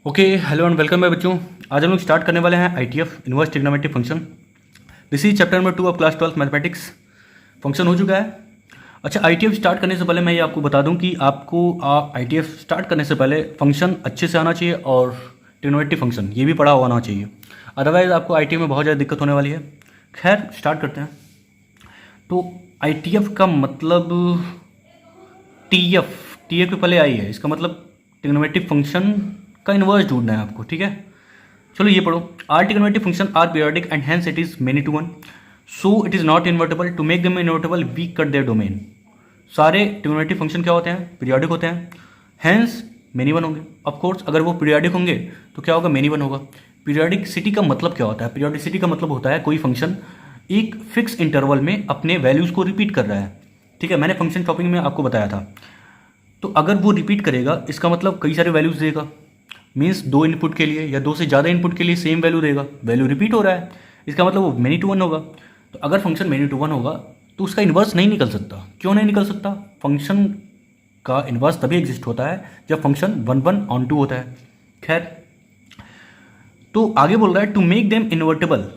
Okay, hello and welcome है बच्चों। आज हम लोग स्टार्ट करने वाले हैं ITF inverse trigonometric function. This is chapter number 2 of class 12 mathematics. Function हो चुका है। अच्छा, आईटीएफ स्टार्ट करने से पहले मैं ये आपको बता दूं कि आपको आईटीएफ स्टार्ट करने से पहले फंक्शन अच्छे से आना चाहिए और ट्रिग्नोमेट्रिक फंक्शन ये भी पढ़ा हुआ आना चाहिए। अदरवाइज आपको आईटीएफ में बहुत ज़्यादा दिक्कत होने वाली है। खैर, स्टार्ट करते हैं। तो आईटीएफ का मतलब टीएफ टीएफ के पहले आई है, इसका मतलब ट्रिग्नोमेट्रिक फंक्शन का इन्वर्स ढूंढना है आपको। ठीक है, चलो ये पढ़ो। Are trigonometric function are periodic and hence it is many to one, so it is not invertible. To make them invertible we cut their domain. सारे ट्रिग्नोमेट्रिक फंक्शन क्या होते हैं? पीरियोडिक होते हैं, हेंस मेनी वन होंगे। Of course अगर वो periodic होंगे तो क्या होगा? मेनी वन होगा। पीरियोडिसिटी का मतलब क्या होता है? पीरियोडिसिटी का मतलब होता है कोई फंक्शन एक फिक्स इंटरवल में अपने वैल्यूज़ को रिपीट कर रहा है। ठीक है, मैंने फंक्शन शॉपिंग में आपको बताया था। तो अगर वो रिपीट करेगा इसका मतलब कई सारे वैल्यूज़ देगा। मीन्स दो इनपुट के लिए या दो से ज़्यादा इनपुट के लिए सेम वैल्यू देगा। वैल्यू रिपीट हो रहा है, इसका मतलब वो मेनी टू वन होगा। तो अगर फंक्शन मेनी टू वन होगा तो उसका इन्वर्स नहीं निकल सकता। क्यों नहीं निकल सकता? फंक्शन का इन्वर्स तभी एग्जिस्ट होता है जब function one one onto होता है। खैर, तो आगे बोल रहा है टू मेक देम इन्वर्टेबल।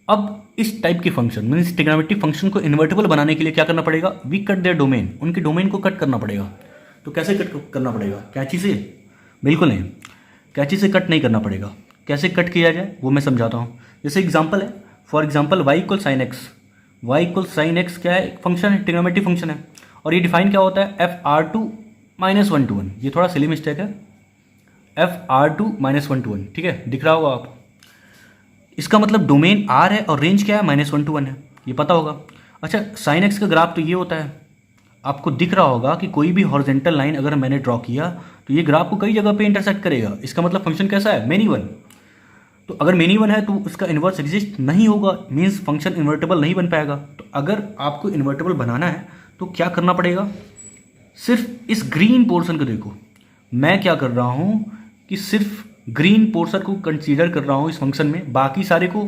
अब इस टाइप के फंक्शन मीन्स ट्रिग्नोमेट्रिक फंक्शन को इन्वर्टेबल बनाने के लिए क्या करना पड़ेगा? वी कट देयर डोमेन, उनके डोमेन को कट करना पड़ेगा। तो कैसे कट करना पड़ेगा? कैंची से? बिल्कुल नहीं, कैंची से कट नहीं करना पड़ेगा। कैसे कट किया जाए वो मैं समझाता हूँ। जैसे एग्जांपल है, for example y equal sine x. Y equal sine x क्या है? एक फंक्शन है, ट्रिग्नोमेट्रिक फंक्शन है। और ये डिफाइन क्या होता है? F R to minus one to one. ये थोड़ा सिली मिस्टेक है, F R to minus one to one. ठीक है, दिख रहा होगा आप। इसका मतलब डोमेन आर है और रेंज क्या है? माइनस वन टू वन है, ये पता होगा। अच्छा, साइन एक्स का ग्राफ तो ये होता है। आपको दिख रहा होगा कि कोई भी हॉरिजॉन्टल लाइन अगर मैंने ड्रॉ किया तो ये ग्राफ को कई जगह पे इंटरसेक्ट करेगा। इसका मतलब फंक्शन कैसा है? Many one. तो अगर मेनी वन है तो उसका इन्वर्स एग्जिस्ट नहीं होगा, मीन्स फंक्शन इन्वर्टेबल नहीं बन पाएगा। तो अगर आपको इन्वर्टेबल बनाना है तो क्या करना पड़ेगा? सिर्फ इस ग्रीन पोर्शन को देखो। मैं क्या कर रहा हूँ कि सिर्फ ग्रीन पोर्शन को कंसीडर कर रहा हूँ इस फंक्शन में, बाकी सारे को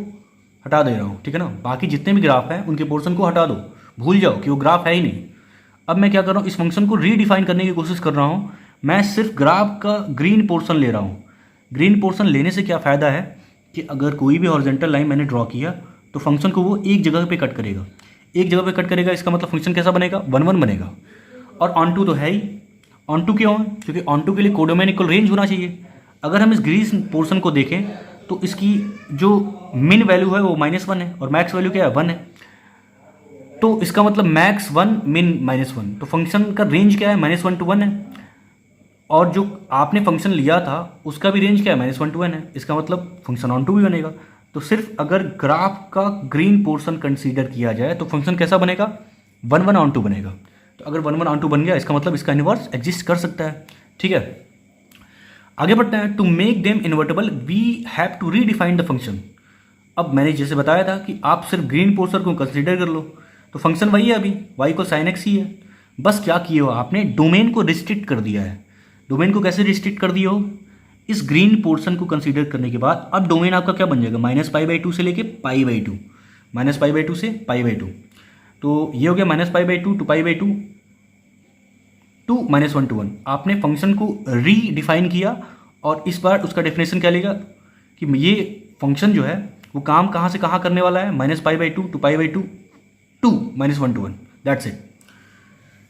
हटा दे रहा हूँ। ठीक है ना, बाकी जितने भी ग्राफ हैं उनके पोर्शन को हटा दो, भूल जाओ कि वो ग्राफ है ही नहीं। अब मैं क्या कर रहा हूँ? इस फंक्शन को रीडिफाइन करने की कोशिश कर रहा हूँ। मैं सिर्फ ग्राफ का ग्रीन पोर्शन ले रहा हूँ। ग्रीन पोर्शन लेने से क्या फ़ायदा है कि अगर कोई भी हॉरिजॉन्टल लाइन मैंने ड्रॉ किया तो फंक्शन को वो एक जगह पे कट करेगा। एक जगह पे कट करेगा, इसका मतलब फंक्शन कैसा बनेगा? वन वन बनेगा। और ऑन टू तो है ही। ऑन टू क्यों है? क्योंकि ऑन टू के लिए कोडोमेन इक्वल रेंज होना चाहिए। अगर हम इस ग्रीन पोर्शन को देखें तो इसकी जो मिन वैल्यू है वो माइनस वन है और मैक्स वैल्यू क्या है? वन है। तो इसका मतलब मैक्स वन मिन माइनस वन। तो फंक्शन का रेंज क्या है? माइनस वन टू वन है। और जो आपने फंक्शन लिया था उसका भी रेंज क्या है? माइनस वन टू वन है। इसका मतलब फंक्शन ऑन टू भी बनेगा। तो सिर्फ अगर ग्राफ का ग्रीन पोर्शन कंसीडर किया जाए तो फंक्शन कैसा बनेगा? वन वन ऑन टू बनेगा। तो अगर वन वन ऑन टू बन गया इसका मतलब इसका इन्वर्स एग्जिस्ट कर सकता है। ठीक है, आगे बढ़ते हैं। To make them invertible we have to redefine the function. अब मैंने जैसे बताया था कि आप सिर्फ ग्रीन पोर्शन को कंसीडर कर लो, तो फंक्शन वही है अभी, y को साइन एक्स ही है। बस क्या किए हो आपने? डोमेन को रिस्ट्रिक्ट कर दिया है। डोमेन को कैसे रिस्ट्रिक्ट कर दिए हो? इस ग्रीन पोर्शन को कंसीडर करने के बाद अब डोमेन आपका क्या बन जाएगा? माइनस पाई बाई टू से लेके pi by two, minus pi by two से पाई बाई टू। तो ये हो गया minus pi by two to pi by two to minus one to one. आपने फंक्शन को रीडिफाइन किया और इस बार उसका डेफिनेशन क्या लेगा कि ये फंक्शन जो है वो काम कहाँ से कहाँ करने वाला है? Minus pi by two to pi by two to minus one to one. That's it.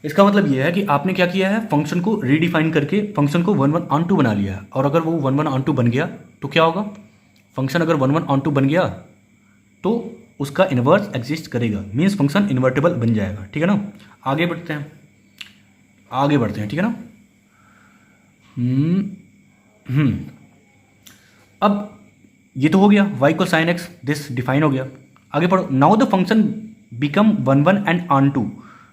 इसका मतलब ये है कि आपने क्या किया है? फंक्शन को रीडिफाइन करके फंक्शन को वन वन ऑन टू बना लिया है। और अगर वो वन वन ऑन टू बन गया तो क्या होगा? फंक्शन अगर वन वन ऑन टू बन गया तो उसका इन्वर्स एग्जिस्ट करेगा, मीन्स फंक्शन इन्वर्टेबल बन जाएगा। ठीक है ना, आगे बढ़ते हैं, आगे बढ़ते हैं। ठीक है ना। अब ये तो हो गया y equal sine x, this define हो गया। आगे पढ़ो। Now the function become one one and onto,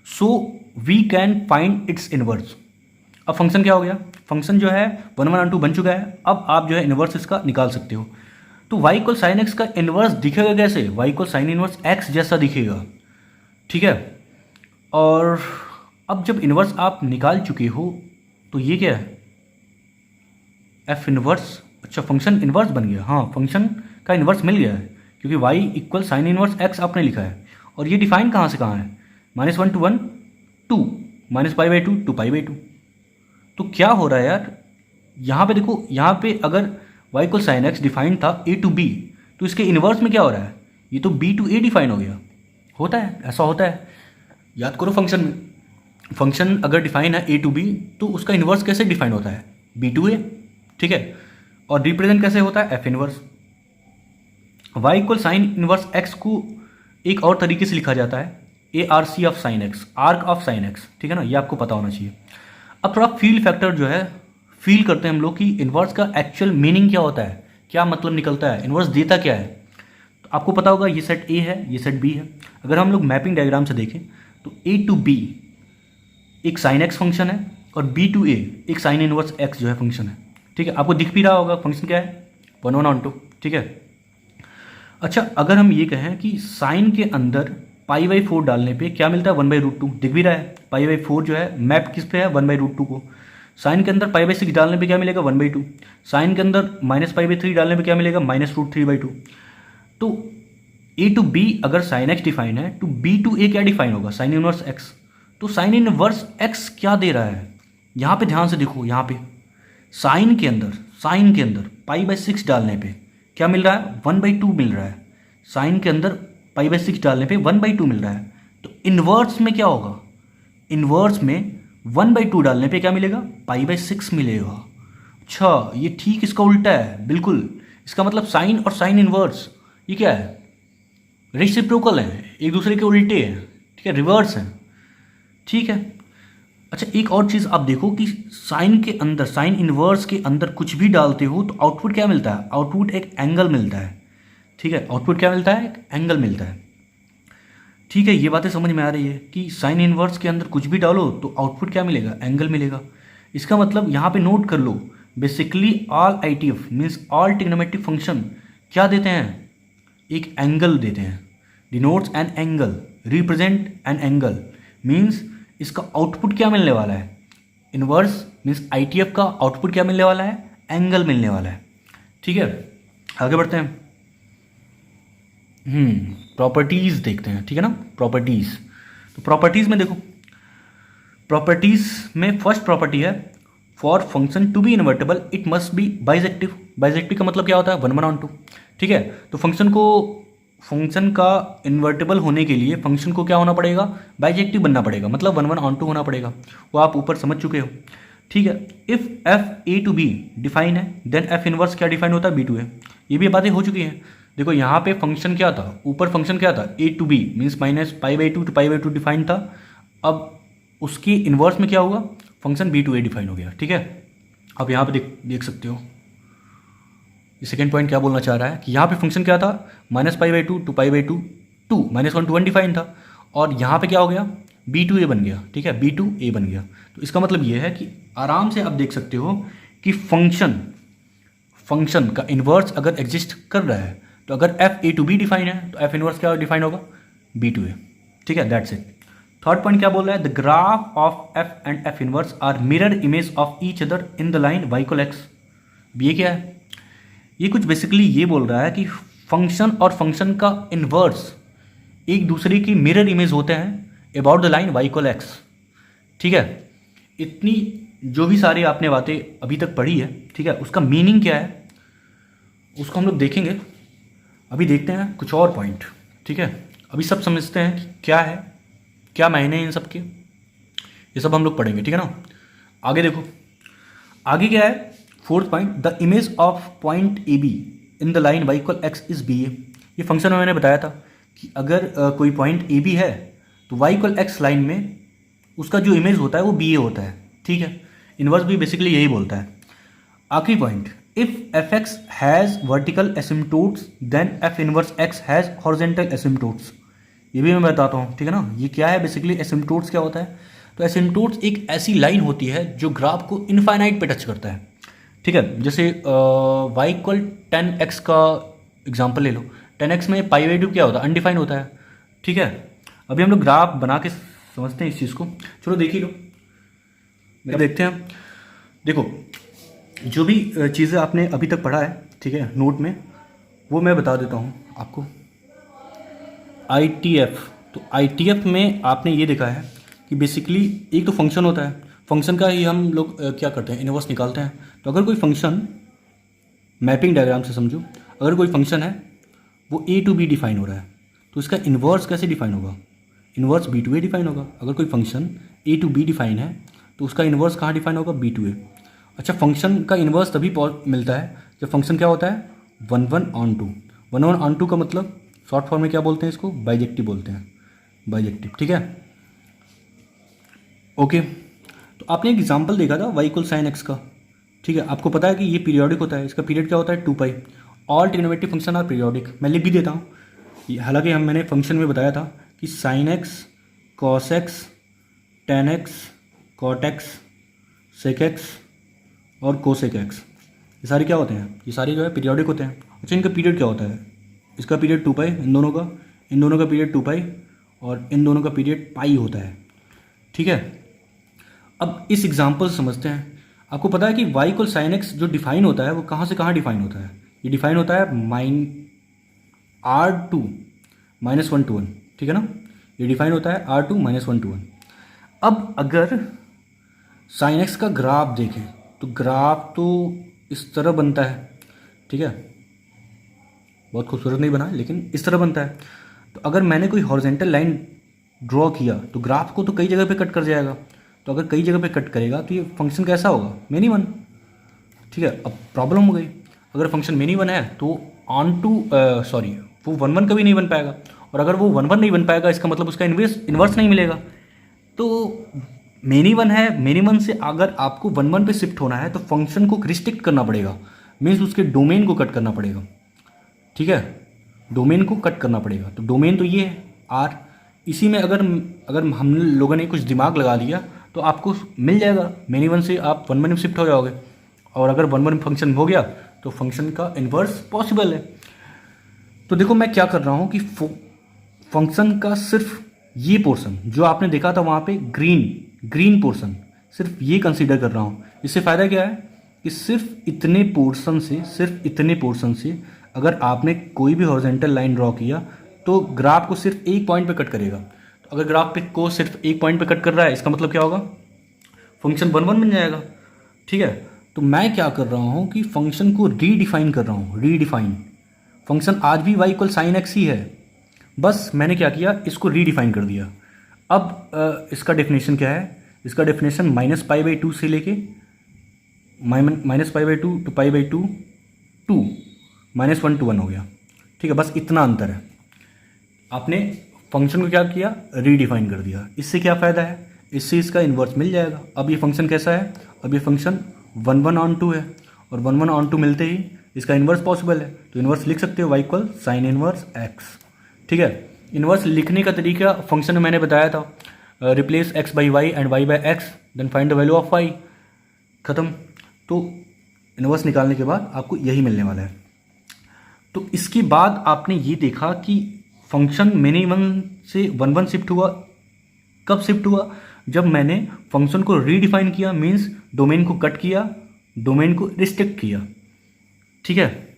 so we can find its inverse. अब फंक्शन क्या हो गया? फंक्शन जो है वन वन ऑन टू बन चुका है। अब आप जो है इनवर्स इसका निकाल सकते हो। तो y इक्वल साइन एक्स का इनवर्स दिखेगा कैसे? y equal sign inverse x जैसा दिखेगा। ठीक है, और अब जब इनवर्स आप निकाल चुके हो तो ये क्या है? F inverse. अच्छा, फंक्शन इनवर्स बन गया। हाँ, फंक्शन का इनवर्स मिल गया है क्योंकि y equal sign inverse x आपने लिखा है। और ये डिफाइन कहाँ से कहाँ है? Minus one to one to minus pi by two to pi by two. तो क्या हो रहा है यार? यहाँ पे देखो, यहाँ पे अगर y equal sine x defined था a टू b, तो इसके इन्वर्स में क्या हो रहा है, ये तो b टू a डिफाइन हो गया। होता है, ऐसा होता है, याद करो फंक्शन में, फंक्शन अगर डिफाइन है a टू b तो उसका इन्वर्स कैसे डिफाइन होता है, b टू a, ठीक है। और रिप्रेजेंट कैसे होता है, f inverse. y equal sine inverse x को एक और तरीके से लिखा जाता है A R C of sine x, arc of sine x, ठीक है ना, ये आपको पता होना चाहिए। अब थोड़ा फील फैक्टर जो है फील करते हैं हम लोग कि इन्वर्स का एक्चुअल मीनिंग क्या होता है, क्या मतलब निकलता है, इन्वर्स देता क्या है। तो आपको पता होगा ये सेट ए है, ये सेट बी है। अगर हम लोग मैपिंग डायग्राम से देखें तो ए टू बी एक साइन एक्स फंक्शन है और बी टू ए एक साइन इन्वर्स एक्स जो है फंक्शन है, ठीक है। आपको दिख भी रहा होगा फंक्शन क्या है, 1/2, ठीक है। अच्छा, अगर हम ये कहें कि साइन के अंदर π/4 डालने पे क्या मिलता है, 1/√2, दिख भी रहा है। π/4 जो है मैप किस पे है, 1/√2 को। साइन के अंदर π/6 डालने पे क्या मिलेगा, 1/2। साइन के अंदर -π/3 डालने पे क्या मिलेगा, -√3/2। तो ए टू बी अगर साइन एक्स डिफाइन है तो बी टू ए क्या डिफाइन होगा, साइन इनवर्स एक्स। तो साइन इनवर्स एक्स क्या दे रहा है, यहाँ पे ध्यान से देखो, यहाँ पे साइन के अंदर π/6 डालने पे क्या मिल रहा है, 1/2 मिल रहा है। साइन के अंदर π/6 डालने पे 1/2 मिल रहा है। तो इन्वर्स में क्या होगा, इन्वर्स में 1/2 डालने पे क्या मिलेगा, π/6 मिलेगा। अच्छा, ये ठीक इसका उल्टा है, बिल्कुल। इसका मतलब साइन और साइन इन्वर्स ये क्या है, रेसिप्रोकल है, एक दूसरे के उल्टे हैं, ठीक है, रिवर्स हैं, ठीक है। अच्छा, एक और चीज़ आप देखो कि साइन के अंदर, साइन इन्वर्स के अंदर कुछ भी डालते हो तो आउटपुट क्या मिलता है, आउटपुट एक एंगल मिलता है, ठीक है। आउटपुट क्या मिलता है, एक एंगल मिलता है, ठीक है। ये बातें समझ में आ रही है कि साइन इन्वर्स के अंदर कुछ भी डालो तो आउटपुट क्या मिलेगा, एंगल मिलेगा। इसका मतलब यहाँ पे नोट कर लो, basically all ITF means all trigonometric function क्या देते हैं, एक एंगल देते हैं, denotes an angle, represent an angle. Means इसका आउटपुट क्या मिलने वाला है, इन्वर्स मीन्स ITF का आउटपुट क्या मिलने वाला है, एंगल मिलने वाला है, ठीक है। आगे बढ़ते हैं, प्रॉपर्टीज़ देखते हैं, ठीक है ना, प्रॉपर्टीज़। तो प्रॉपर्टीज़ में देखो, प्रॉपर्टीज़ में फर्स्ट प्रॉपर्टी है for function to be invertible it must be bijective. Bijective का मतलब क्या होता है, 1/2, ठीक है। तो फंक्शन का इन्वर्टेबल होने के लिए फंक्शन को क्या होना पड़ेगा, बाइजेक्टिव बनना पड़ेगा, मतलब 1/2 होना पड़ेगा। वो आप ऊपर समझ चुके हो, ठीक है। If F A to B define है देन एफ इनवर्स क्या डिफाइन होता है, बी टू ए। ये भी बातें हो चुकी हैं। देखो यहाँ पे फंक्शन क्या था, ऊपर फंक्शन क्या था, A to B means -π/2 to π/2 define था। अब उसकी इन्वर्स में क्या हुआ, function B to A define हो गया, ठीक है। अब यहाँ पे देख सकते हो ये सेकेंड पॉइंट क्या बोलना चाह रहा है कि यहाँ पे फंक्शन क्या था, -π/2 टू π/2 टू -1 to 1 डिफाइन था, और यहाँ पे क्या हो गया, बी टू ए बन गया, ठीक है, बी टू ए बन गया। तो इसका मतलब ये है कि आराम से आप देख सकते हो कि फंक्शन का इन्वर्स अगर एग्जिस्ट कर रहा है तो अगर F A to B define है तो एफ इनवर्स क्या डिफाइन होगा, बी टू ए, ठीक है, दैट्स इट। थर्ड पॉइंट क्या बोल रहा है, the graph of F and F inverse are mirror image of each other in the line y equal x। ये क्या है, ये कुछ बेसिकली ये बोल रहा है कि फंक्शन और फंक्शन का इन्वर्स एक दूसरे की मिरर इमेज होते हैं about the line y equal x, ठीक है। इतनी जो भी सारी आपने बातें अभी तक पढ़ी है, ठीक है, उसका मीनिंग क्या है उसको हम लोग देखेंगे। अभी देखते हैं कुछ और पॉइंट, ठीक है। अभी सब समझते हैं कि क्या है, क्या मायने हैं इन सब के, ये सब हम लोग पढ़ेंगे, ठीक है ना। आगे देखो, आगे क्या है, fourth point, the image of point A B in the line y equal x is B A. ये फंक्शन में मैंने बताया था कि अगर कोई पॉइंट ए बी है तो y इक्वल x लाइन में उसका जो इमेज होता है वो बी ए होता है, ठीक है। इन्वर्स भी बेसिकली यही बोलता है। आखिरी point, if F X has vertical asymptotes then F inverse X has horizontal asymptotes. ये भी मैं बताता हूँ, ठीक है ना। ये क्या है, बेसिकली एसिम्टोट्स क्या होता है, तो एसिम्टोट्स एक ऐसी लाइन होती है जो ग्राफ को इनफाइनाइट पे टच करता है, ठीक है। जैसे y इक्वल 10x का एग्जाम्पल ले लो, 10x में π/2 क्या होता है, अनडिफाइंड होता है, ठीक है। अभी हम लोग ग्राफ बना के समझते हैं इस चीज़ को, चलो देख ही लो, देखते हैं। देखो जो भी चीज़ें आपने अभी तक पढ़ा है, ठीक है, नोट में, वो मैं बता देता हूँ आपको। ITF, तो ITF में आपने ये देखा है कि बेसिकली एक तो फंक्शन होता है, फंक्शन का ही हम लोग क्या करते हैं, इनवर्स निकालते हैं। तो अगर कोई फंक्शन, मैपिंग डायग्राम से समझो, अगर कोई फंक्शन है वो ए टू बी डिफाइन हो रहा है, तो इसका इन्वर्स कैसे डिफाइन होगा? Inverse B to A define होगा। अगर कोई function A to B define है तो उसका इन्वर्स कहाँ डिफाइन होगा? B to A. अच्छा, फंक्शन का इन्वर्स तभी मिलता है जब फंक्शन क्या होता है? 1/(1)(2). 1/(1)(2) का मतलब शॉर्ट फॉर्म में क्या बोलते हैं? इसको बाइजेक्टिव बोलते हैं, बाइजेक्टिव। ठीक है, ओके। तो आपने एक एग्जाम्पल देखा था y = sin x का, ठीक है। आपको पता है कि ये पीरियोडिक होता है, इसका पीरियड क्या होता है? 2π। All trigonometric function are periodic. मैं लिख भी देता हूँ, हालांकि मैंने फंक्शन में बताया था कि sin x, cos x, tan x, cot x, sec x और cosec x, ये सारे क्या होते हैं? ये सारे जो है पीरियोडिक होते हैं। अच्छा, इनका पीरियड क्या होता है? इसका पीरियड 2π, इन दोनों का पीरियड 2π और इन दोनों का पीरियड पाई होता है। ठीक है, अब इस एग्जाम्पल से समझते हैं। आपको पता है कि y = sin x जो डिफाइन होता है वो कहाँ से कहाँ डिफाइन होता है? ये डिफाइन होता है R2 -1 to 1, ठीक है ना। ये डिफाइन होता है R2 -1 to 1। अब अगर sin x का ग्राफ देखें तो ग्राफ तो इस तरह बनता है, ठीक है, बहुत खूबसूरत नहीं बना लेकिन इस तरह बनता है। तो अगर मैंने कोई हॉरिजॉन्टल लाइन ड्रॉ किया तो ग्राफ को तो कई जगह पे कट कर जाएगा। तो अगर कई जगह पे कट करेगा तो ये फंक्शन कैसा होगा? मिनिमम। ठीक है, अब प्रॉब्लम हो गई, अगर फंक्शन मिनिमम है तो वो 1/1 कभी नहीं बन पाएगा, और अगर वो 1/1 नहीं बन पाएगा इसका मतलब उसका इन्वर्स नहीं मिलेगा। तो मिनिमम है, मिनिमम से अगर आपको 1/1 पे शिफ्ट होना है तो फंक्शन को रिस्ट्रिक्ट करना पड़ेगा, मीन्स उसके डोमेन को कट करना पड़ेगा। ठीक है, डोमेन को कट करना पड़ेगा। तो डोमेन तो ये है आर, इसी में अगर हम लोगों ने कुछ दिमाग लगा दिया तो आपको मिल जाएगा, मिनिमम से आप 1/1 में शिफ्ट हो जाओगे, और अगर 1/1 फंक्शन हो गया तो फंक्शन का इन्वर्स पॉसिबल है। तो देखो मैं क्या कर रहा हूँ कि फंक्शन का सिर्फ ये पोर्शन जो आपने देखा था वहाँ पे ग्रीन पोर्शन, सिर्फ ये कंसीडर कर रहा हूँ। इससे फ़ायदा क्या है कि सिर्फ इतने पोर्शन से अगर आपने कोई भी हॉरिजॉन्टल लाइन ड्रॉ किया तो ग्राफ को सिर्फ एक पॉइंट पे कट करेगा। तो अगर ग्राफ पे को सिर्फ एक पॉइंट पे कट कर रहा है इसका मतलब क्या होगा? फंक्शन 1/1 बन जाएगा। ठीक है, तो मैं क्या कर रहा हूँ कि फंक्शन को रीडिफाइन कर रहा हूँ, रीडिफाइन। फंक्शन आज भी y = sin x ही है, बस मैंने क्या किया, इसको रीडिफाइन कर दिया। अब इसका डेफिनेशन क्या है? इसका डेफिनेशन -π/2 से लेके -π/2 to π/2 2 -1 to 1 हो गया। ठीक है, बस इतना अंतर है। आपने फंक्शन को क्या किया? रीडिफाइन कर दिया। इससे क्या फ़ायदा है? इससे इसका इन्वर्स मिल जाएगा। अब ये फंक्शन कैसा है? अब ये फंक्शन 1/1/2 है, और 1/1/2 मिलते ही इसका इन्वर्स पॉसिबल है। तो इन्वर्स लिख सकते हो y = sin इन्वर्स x। ठीक है, इन्वर्स लिखने का तरीका फंक्शन में मैंने बताया था, replace x by y and y by x, then find the value of y, ख़त्म। तो इन्वर्स निकालने के बाद आपको यही मिलने वाला है। तो इसके बाद आपने ये देखा कि फंक्शन मिनिमम से 1/1 शिफ्ट हुआ। कब शिफ्ट हुआ? जब मैंने फंक्शन को रीडिफाइन किया, मीन्स डोमेन को कट किया, डोमेन को रिस्ट्रिक्ट किया। ठीक है,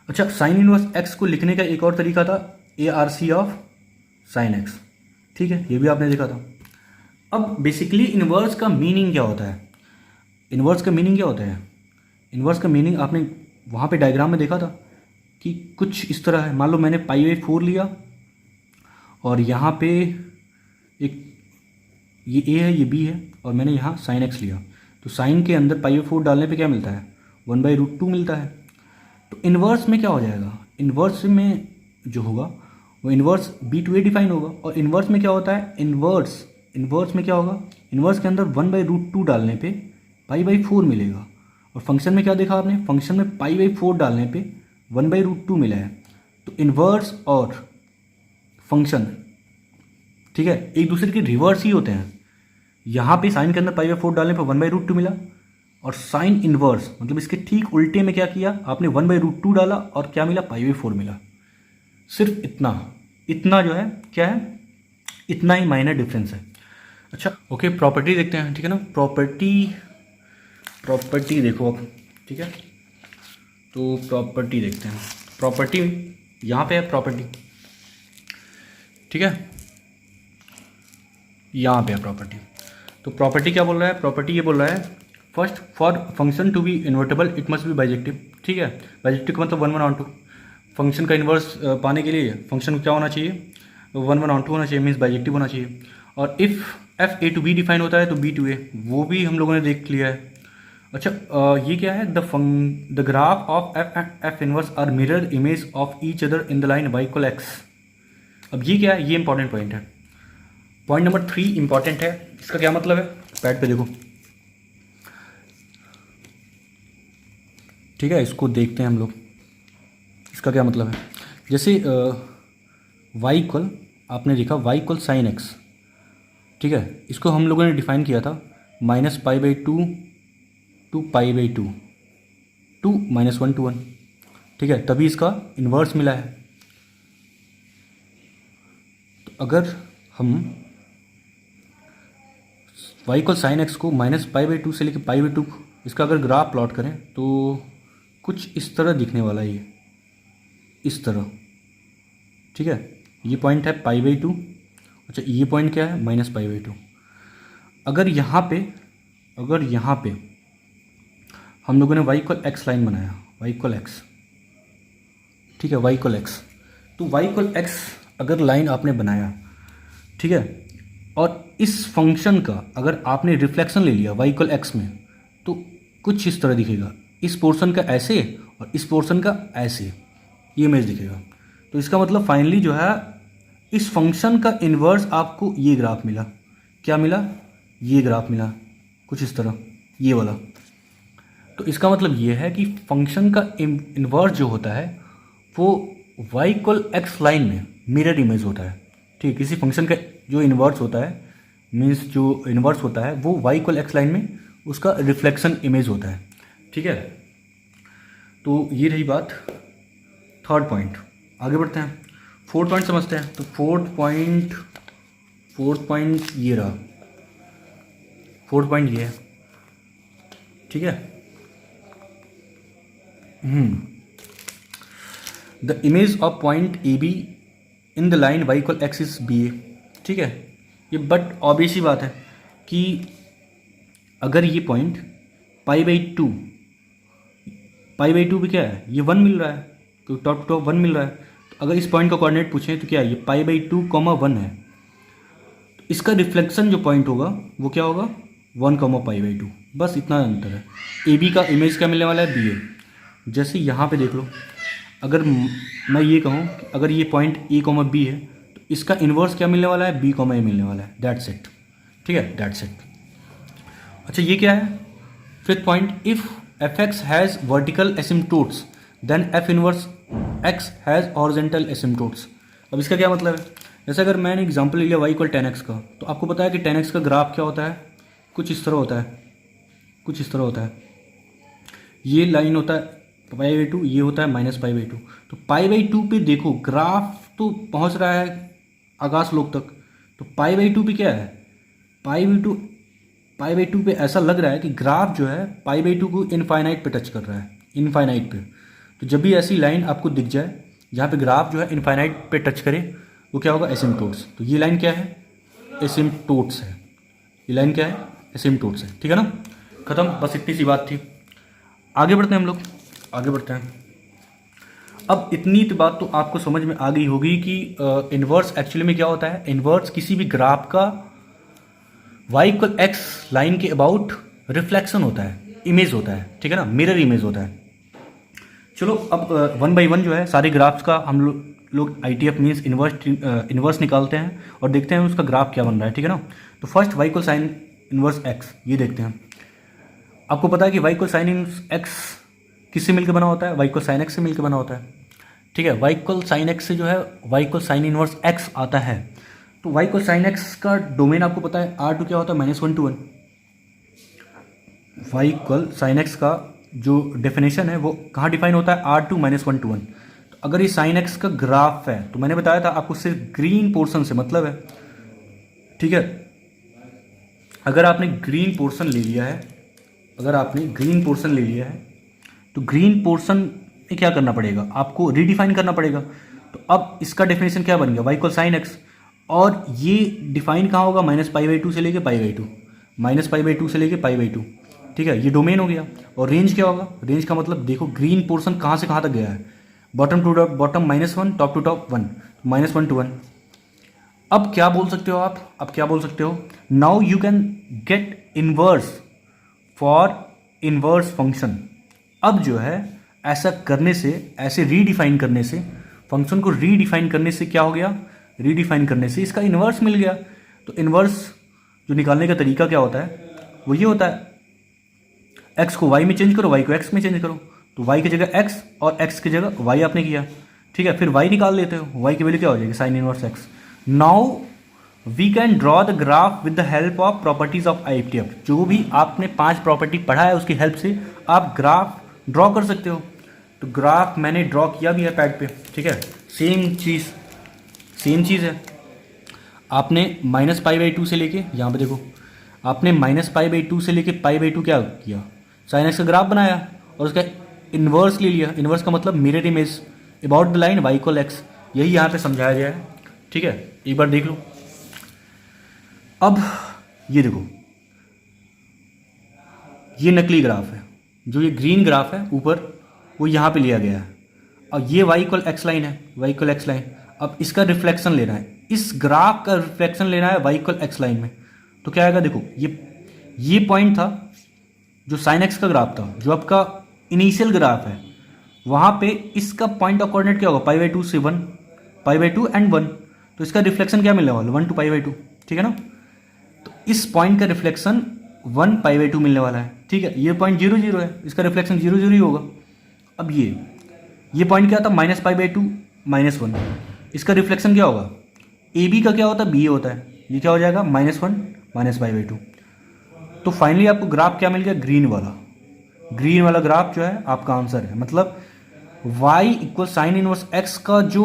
अच्छा, साइन इनवर्स x को लिखने का एक और तरीका था, ARC ऑफ साइन x। ठीक है, ये भी आपने देखा था। अब बेसिकली इन्वर्स का मीनिंग क्या होता है? इन्वर्स का मीनिंग क्या होता है? इन्वर्स का मीनिंग आपने वहाँ पे डायग्राम में देखा था कि कुछ इस तरह है। मान लो मैंने π/4 लिया और यहाँ पे एक ये a है, ये b है, और मैंने यहाँ sin x लिया। तो साइन के अंदर π/4 डालने पे क्या मिलता है? 1/√2 मिलता है। तो इन्वर्स में क्या हो जाएगा? इन्वर्स में जो होगा वो inverse b to a define होगा। और इन्वर्स में क्या होता है? इन्वर्स में क्या होगा? इन्वर्स के अंदर 1/√2 डालने पे π/4 मिलेगा। और फंक्शन में क्या देखा आपने? फंक्शन में π/4 डालने पे 1/√2 मिला है। तो इन्वर्स और फंक्शन, ठीक है, एक दूसरे के रिवर्स ही होते हैं। यहाँ पे साइन के अंदर π/4 डालने पे 1/√2 मिला, और साइन इन्वर्स मतलब इसके ठीक उल्टे में क्या किया आपने? 1/√2 डाला और क्या मिला? π/4 मिला। सिर्फ इतना जो है क्या है? इतना ही माइनर डिफरेंस है। अच्छा, ओके, प्रॉपर्टी देखते हैं। ठीक है ना, प्रॉपर्टी देखो अब। ठीक है, तो प्रॉपर्टी देखते हैं। प्रॉपर्टी यहाँ पे है, प्रॉपर्टी, ठीक है, यहाँ पे है प्रॉपर्टी। तो प्रॉपर्टी क्या बोल रहा है, प्रॉपर्टी ये बोल रहा है first for function to be invertible it must be bijective, ठीक है। बाइजेक्टिव का मतलब 1/1/2। फंक्शन का इन्वर्स पाने के लिए फंक्शन क्या होना चाहिए, 1/1/2 होना चाहिए, मीन्स बाइजेक्टिव होना चाहिए। और if F A to B define होता है तो बी टू ए, वो भी हम लोगों ने देख लिया है। अच्छा ये क्या है, the graph of F inverse are mirror image of each other in the line y equal X. अब ये क्या है, ये इंपॉर्टेंट पॉइंट है। पॉइंट नंबर 3 इंपॉर्टेंट है। इसका क्या मतलब है, पैड पे देखो, ठीक है, इसको देखते हैं हम लोग। इसका क्या मतलब है, जैसे y इक्वल, आपने देखा y इक्वल साइन एक्स, ठीक है। इसको हम लोगों ने डिफाइन किया था -π/2 टू π/2 टू -1 to 1, ठीक है, तभी इसका इन्वर्स मिला है। तो अगर हम y इक्वल साइन एक्स को -π/2 से लेकर π/2 इसका अगर ग्राफ प्लॉट करें तो कुछ इस तरह दिखने वाला है, ये इस तरह, ठीक है। ये पॉइंट है π/2, अच्छा ये पॉइंट क्या है, -π/2। अगर यहाँ पे हम लोगों ने y इक्वल एक्स लाइन बनाया, y इक्वल एक्स, ठीक है, y इक्वल एक्स, तो y इक्वल एक्स अगर लाइन आपने बनाया, ठीक है, और इस फंक्शन का अगर आपने रिफ्लेक्शन ले लिया y इक्वल एक्स में, तो कुछ इस तरह दिखेगा, इस पोर्शन का ऐसे और इस पोर्शन का ऐसे, ये इमेज दिखेगा। तो इसका मतलब फाइनली जो है इस फंक्शन का इन्वर्स आपको ये ग्राफ मिला, क्या मिला, ये ग्राफ मिला, कुछ इस तरह, ये वाला। तो इसका मतलब ये है कि फंक्शन का इन्वर्स जो होता है वो y इक्वल एक्स लाइन में मिरर इमेज होता है, ठीक है। किसी फंक्शन का जो इन्वर्स होता है, मीन्स जो इन्वर्स होता है वो y इक्वल एक्स लाइन में उसका रिफ्लेक्शन इमेज होता है, ठीक है। तो ये रही बात, थर्ड पॉइंट। आगे बढ़ते हैं, फोर्थ पॉइंट समझते हैं। तो फोर्थ पॉइंट ये रहा, फोर्थ पॉइंट ये है, ठीक है। The image of point A B in the line y equal x is B A, ठीक है। ये बट ऑब्वियस ही बात है कि अगर ये पॉइंट π/2 पे क्या है, ये 1 मिल रहा है, तो टॉप टू टॉप 1 मिल रहा है। तो अगर इस पॉइंट का कोऑर्डिनेट पूछें तो क्या है, ये π/2, 1 है। तो इसका रिफ्लेक्शन जो पॉइंट होगा वो क्या होगा, 1, π/2, बस इतना अंतर है। ए बी का इमेज क्या मिलने वाला है, बी ए। जैसे यहाँ पे देख लो, अगर मैं ये कहूँ कि अगर ये पॉइंट ए बी है तो इसका इन्वर्स क्या मिलने वाला है, बी ए मिलने वाला है, दैट्स इट, ठीक है, दैट्स इट। अच्छा ये क्या है, fifth point, if F X has vertical asymptotes then F inverse X has horizontal asymptotes. अब इसका क्या मतलब है, जैसे अगर मैंने एग्जांपल ले लिया y इक्वल 10x का, तो आपको पता है कि 10x का ग्राफ क्या होता है, कुछ इस तरह होता है, कुछ इस तरह होता है। ये लाइन होता है π/2, ये होता है -π/2। तो π/2 पे देखो ग्राफ तो पहुंच रहा है आकाश लोक तक, तो π/2 पे क्या है, π/2 पे ऐसा लग रहा है कि ग्राफ जो है π/2 को इनफाइनाइट पे टच कर रहा है, इनफाइनाइट पे। तो जब भी ऐसी लाइन आपको दिख जाए जहाँ पे ग्राफ जो है इनफाइनाइट पे टच करे, वो क्या होगा, एसिम्टोट्स। तो ये लाइन क्या है, एसिम्टोट्स है, ये लाइन क्या है, एसिम्टोट्स है, ठीक है ना, खत्म, बस इतनी सी बात थी। आगे बढ़ते हैं हम लोग, आगे बढ़ते हैं। अब इतनी तो बात तो आपको समझ में आ गई होगी कि इन्वर्स एक्चुअली में क्या होता है। इन्वर्स किसी भी ग्राफ का y इक्वल एक्स लाइन के अबाउट रिफ्लेक्शन होता है, इमेज होता है, ठीक है ना, मिरर इमेज होता है। चलो अब 1 by 1 जो है सारे ग्राफ्स का हम लोग ITF मीन्स इन्वर्स निकालते हैं और देखते हैं उसका ग्राफ क्या बन रहा है, ठीक है ना। तो first y equal sine inverse x, ये देखते हैं। आपको पता है कि y इक्वल साइन एक्स किससे मिलकर बना होता है, y इक्वल साइन एक्स से मिलकर बना होता है, ठीक है। y इक्वल साइन एक्स से जो है y equal sine inverse x आता है। तो y इक्वल साइन एक्स का डोमेन आपको पता है R2 क्या होता है, -1 to 1। y equal sine x का जो डेफिनेशन है वो कहाँ डिफाइन होता है, R2 -1 to 1। तो अगर ये साइन एक्स का ग्राफ है तो मैंने बताया था आपको सिर्फ ग्रीन पोर्शन से मतलब है, ठीक है। अगर आपने ग्रीन पोर्शन ले लिया है, अगर आपने ग्रीन पोर्शन ले लिया है तो ग्रीन पोर्शन में क्या करना पड़ेगा, आपको रीडिफाइन करना पड़ेगा। तो अब इसका डेफिनेशन क्या बन गया, y इक्वल साइन एक्स, और ये डिफाइन कहाँ होगा, -π/2 से लेके π/2। -π/2 से लेके π/2, ठीक है, ये डोमेन हो गया। और रेंज क्या होगा, रेंज का मतलब देखो ग्रीन पोर्शन कहाँ से कहाँ तक गया है, bottom to bottom -1, top to top 1, -1 to 1। अब क्या बोल सकते हो आप, अब क्या बोल सकते हो, now you can get inverse for inverse function. अब जो है ऐसा करने से, ऐसे रीडिफाइन करने से, फंक्शन को रीडिफाइन करने से क्या हो गया, रीडिफाइन करने से इसका इन्वर्स मिल गया। तो इन्वर्स जो निकालने का तरीका क्या होता है, वो ये होता है, x को y में चेंज करो, y को x में चेंज करो। तो y की जगह x और x की जगह y आपने किया, ठीक है, फिर y निकाल लेते हो, y की वैल्यू क्या हो जाएगी, sine inverse x। Now we can draw the graph with the help of properties of IFTF। जो भी आपने 5 प्रॉपर्टी पढ़ा है उसकी हेल्प से आप ग्राफ ड्रॉ कर सकते हो। तो ग्राफ मैंने ड्रॉ किया भी है पैड पे, ठीक है, सेम चीज़ है। आपने -π/2 से लेके, यहाँ पे देखो, आपने -π/2 से लेके π/2 क्या किया, साइन एक्स का ग्राफ बनाया और उसका इन्वर्स ले लिया। इन्वर्स का मतलब mirror image about the line y = x, यही यहाँ पे समझाया गया है, ठीक है, एक बार देख लो। अब ये देखो, ये नकली ग्राफ है, जो ये ग्रीन ग्राफ है ऊपर, वो यहाँ पे लिया गया है। अब ये y = x लाइन है, y = x लाइन। अब इसका रिफ्लेक्शन लेना है, इस ग्राफ का रिफ्लेक्शन लेना है y = x लाइन में। तो क्या आएगा, देखो ये पॉइंट था जो साइन एक्स का ग्राफ था, जो आपका इनिशियल ग्राफ है, वहाँ पे इसका पॉइंट ऑफ कोऑर्डिनेट क्या होगा, π/2 से 1, π/2 एंड 1। तो इसका रिफ्लेक्शन क्या मिलने वाला, 1 to π/2, ठीक है ना। तो इस पॉइंट का रिफ्लेक्शन 1 π/2 मिलने वाला है, ठीक है। ये पॉइंट 0 0 है, इसका रिफ्लेक्शन 0 0 ही होगा। अब ये पॉइंट क्या था, -π/2 -1, इसका रिफ्लेक्शन क्या होगा, AB का क्या होता है, BA होता है, ये क्या हो जाएगा, -1 -π/2। तो फाइनली आपको ग्राफ क्या मिल गया, ग्रीन वाला ग्राफ जो है आपका आंसर है। मतलब y = साइन इनवर्स x का जो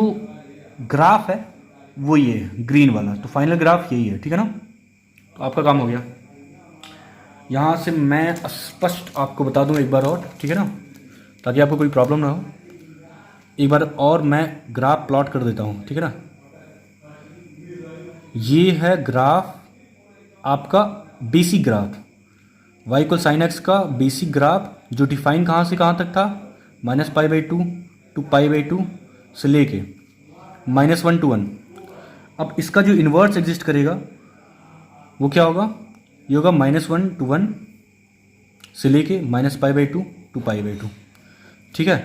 ग्राफ है वो ये है, ग्रीन वाला। तो फाइनल ग्राफ यही है, ठीक है ना। तो आपका काम हो गया। यहाँ से मैं स्पष्ट आपको बता दूँ एक बार और, ठीक है ना, ताकि आपको कोई प्रॉब्लम ना हो। एक बार और मैं ग्राफ प्लॉट कर देता हूँ, ठीक है ना। ये है ग्राफ आपका basic graph, y = sine x का बेसिक ग्राफ, जो डिफाइन कहाँ से कहाँ तक था, -π/2 to π/2 से लेके -1 to 1। अब इसका जो इन्वर्स एग्जिस्ट करेगा वो क्या होगा, ये होगा -1 to 1 से लेके -π/2 to π/2, ठीक है।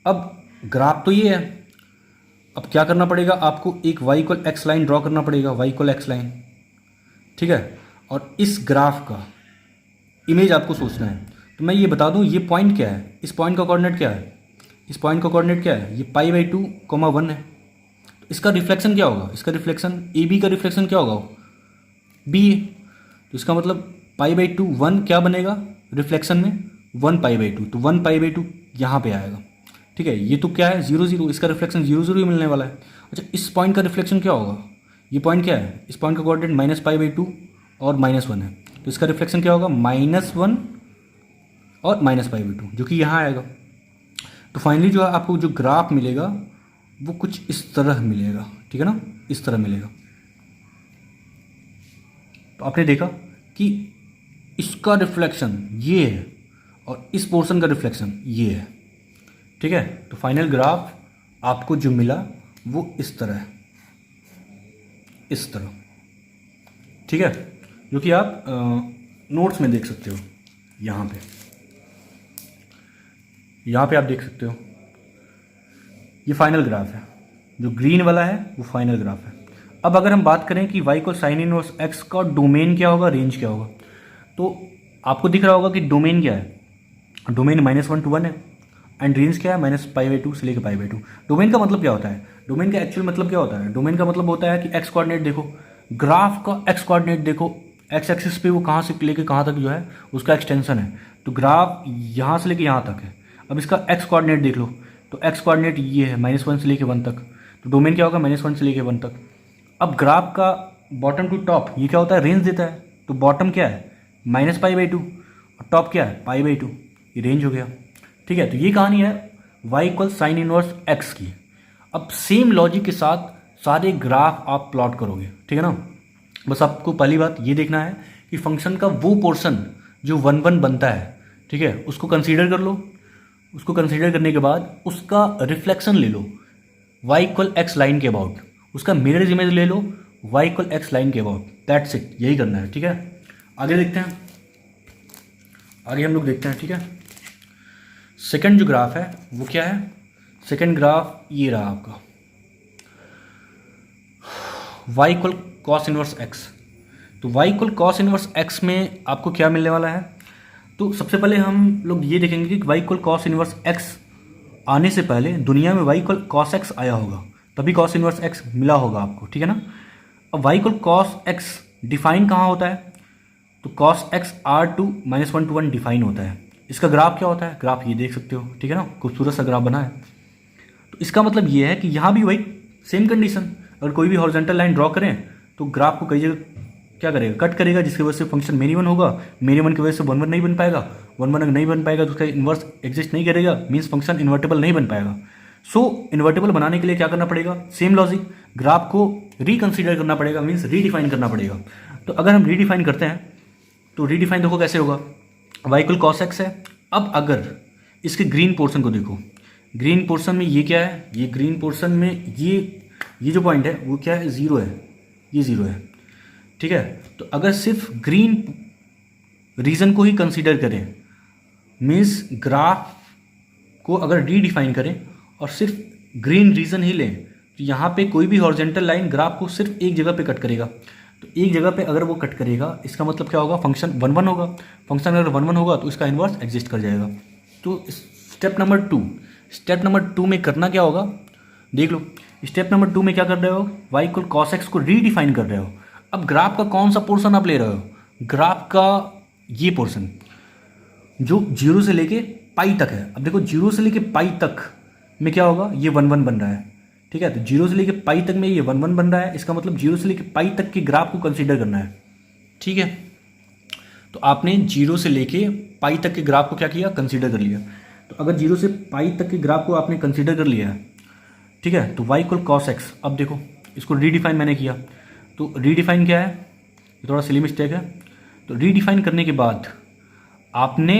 अब ग्राफ तो ये है, अब क्या करना पड़ेगा आपको, एक y = x लाइन ड्रॉ करना पड़ेगा, y = x लाइन, ठीक है। और इस ग्राफ का इमेज आपको सोचना है। तो मैं ये बता दूं, ये पॉइंट क्या है, इस पॉइंट का कोऑर्डिनेट क्या है, इस पॉइंट का कोऑर्डिनेट क्या है, ये π/2, 1 है। तो इसका रिफ्लेक्शन क्या होगा, इसका रिफ्लेक्शन AB का रिफ्लेक्शन क्या होगा, B। तो इसका मतलब π/2 1 क्या बनेगा रिफ्लेक्शन में, 1 π/2। तो 1 π/2 यहाँ पे आएगा, ठीक है। ये तो क्या है, 0 0, इसका रिफ्लेक्शन 0 0 ही मिलने वाला है। अच्छा, इस पॉइंट का रिफ्लेक्शन क्या होगा, ये पॉइंट क्या है, इस पॉइंट का कोऑर्डिनेट -π/2 और -1 है। तो इसका रिफ्लेक्शन क्या होगा, -1 और -π/2, जो कि यहाँ आएगा। तो फाइनली जो है आपको जो ग्राफ मिलेगा वो कुछ इस तरह मिलेगा, ठीक है ना, इस तरह मिलेगा। तो आपने देखा कि इसका रिफ्लेक्शन ये है और इस पोर्शन का रिफ्लेक्शन ये है, ठीक है। तो फाइनल ग्राफ आपको जो मिला वो इस तरह है, इस तरह, ठीक है, जो कि आप नोट्स में देख सकते हो। यहाँ पे आप देख सकते हो, ये फाइनल ग्राफ है, जो ग्रीन वाला है वो फाइनल ग्राफ है। अब अगर हम बात करें कि y = साइन इनवर्स x का डोमेन क्या होगा, रेंज क्या होगा, तो आपको दिख रहा होगा कि डोमेन क्या है, डोमेन -1 to 1 है एंड रेंज क्या है, -π/2 से लेकर π/2। डोमेन का मतलब क्या होता है, डोमेन का एक्चुअल मतलब क्या होता है, डोमेन का मतलब होता है कि x कोऑर्डिनेट देखो, ग्राफ का x कोऑर्डिनेट देखो, x एक्सिस पे वो कहाँ से लेके कहाँ तक जो है उसका एक्सटेंशन है। तो ग्राफ यहाँ से लेके यहाँ तक है। अब इसका x कोऑर्डिनेट देख लो, तो x कोऑर्डिनेट ये है, -1 से लेके 1 तक। तो डोमेन क्या होगा, -1 से लेके 1 तक। अब ग्राफ का बॉटम टू टॉप ये क्या होता है, रेंज देता है। तो बॉटम क्या है, -π/2 और टॉप क्या है, π/2, ये रेंज हो गया, ठीक है। तो ये कहानी है y = साइन इनवर्स x की। अब सेम लॉजिक के साथ सारे ग्राफ आप प्लॉट करोगे, ठीक है ना। बस आपको पहली बात ये देखना है कि फंक्शन का वो पोर्शन जो 1 1 बनता है, ठीक है, उसको कंसीडर कर लो। उसको कंसीडर करने के बाद उसका रिफ्लेक्शन ले लो y इक्वल एक्स लाइन के अबाउट, उसका मिरर इमेज ले लो y इक्वल एक्स लाइन के अबाउट। दैट्स इट, यही करना है, ठीक है। आगे देखते हैं, आगे हम लोग देखते हैं, ठीक है। सेकंड जो ग्राफ है वो क्या है? सेकंड ग्राफ ये रहा आपका, y equal cos inverse x. तो y equal cos inverse x में आपको क्या मिलने वाला है? तो सबसे पहले हम लोग ये देखेंगे कि y equal cos inverse x आने से पहले दुनिया में y इक्वल कॉस एक्स आया होगा, तभी कॉस इनवर्स एक्स मिला होगा आपको, ठीक है ना। अब y equal cos x define कहाँ होता है? तो cos x R2 -1 to 1 define होता है। इसका ग्राफ क्या होता है? ग्राफ ये देख सकते हो, ठीक है ना, खूबसूरत सा ग्राफ बना है। तो इसका मतलब ये है कि यहाँ भी वही सेम कंडीशन, अगर कोई भी हॉरिजॉन्टल लाइन ड्रॉ करें तो ग्राफ को कई जगह क्या करेगा? कट करेगा, जिसकी वजह से फंक्शन मेनी 1 होगा। मेनी 1 की वजह से 1 1 नहीं बन पाएगा। 1 1 अगर नहीं बन पाएगा तो उसका इन्वर्स एग्जिस्ट नहीं करेगा, मीन्स फंक्शन इन्वर्टेबल नहीं बन पाएगा। सो इन्वर्टेबल बनाने के लिए क्या करना पड़ेगा? सेम लॉजिक, ग्राफ को रिकंसिडर करना पड़ेगा, मीन्स रीडिफाइन करना पड़ेगा। तो अगर हम रीडिफाइन करते हैं तो रीडिफाइन देखो कैसे होगा, y इक्वल कॉस एक्स है। अब अगर इसके ग्रीन पोर्शन को देखो, ग्रीन पोर्शन में ये क्या है? ये ग्रीन पोर्शन में ये जो पॉइंट है वो क्या है? 0 है, ये 0 है, ठीक है। तो अगर सिर्फ ग्रीन रीजन को ही कंसीडर करें, मीन्स ग्राफ को अगर रीडिफाइन करें और सिर्फ ग्रीन रीजन ही लें, तो यहाँ पे कोई भी हॉरिजॉन्टल लाइन ग्राफ को सिर्फ एक जगह पे कट करेगा। तो एक जगह पे अगर वो कट करेगा, इसका मतलब क्या होगा? फंक्शन 1 1 होगा। फंक्शन अगर 1 1 होगा तो इसका इन्वर्स एग्जिस्ट कर जाएगा। तो स्टेप नंबर 2 में करना क्या होगा? देख लो, स्टेप नंबर 2 में क्या कर रहे हो? y इक्वल कॉस एक्स को रीडिफाइन कर रहे हो। अब ग्राफ का कौन सा पोर्शन आप ले रहे हो? ग्राफ का ये पोर्शन जो 0 से लेके पाई तक है। अब देखो 0 से लेके पाई तक में क्या होगा? ये 1 1 बन रहा है, ठीक है। तो 0 से लेके पाई तक में ये 1 1 बन रहा है। इसका मतलब 0 से लेके पाई तक के ग्राफ को कंसीडर करना है, ठीक है। तो आपने 0 से लेके पाई तक के ग्राफ को क्या किया? कंसीडर कर लिया। तो अगर 0 से पाई तक के ग्राफ को आपने कंसीडर कर लिया है, ठीक है, तो y इक्वल कॉस एक्स। अब देखो इसको रीडिफाइन मैंने किया। तो रीडिफाइन क्या है? ये थोड़ा सिली मिस्टेक है। तो रीडिफाइन करने के बाद आपने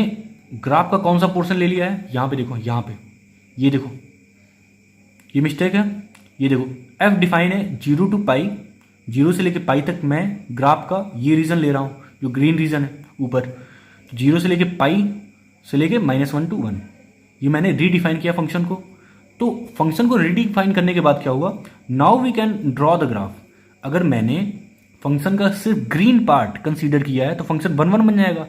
ग्राफ का कौन सा पोर्शन ले लिया है? यहाँ पे देखो, यहाँ पे ये देखो, ये मिस्टेक है। ये देखो f डिफाइन है 0 to पाई, 0 से लेके पाई तक मैं ग्राफ का ये रीजन ले रहा हूँ जो ग्रीन रीजन है ऊपर। 0 से लेके पाई से लेके -1 to 1, ये मैंने रीडिफाइन किया फंक्शन को। तो फंक्शन को रीडिफाइन करने के बाद क्या हुआ? Now we can draw the graph. अगर मैंने फंक्शन का सिर्फ ग्रीन पार्ट कंसीडर किया है तो फंक्शन 1 1 बन जाएगा।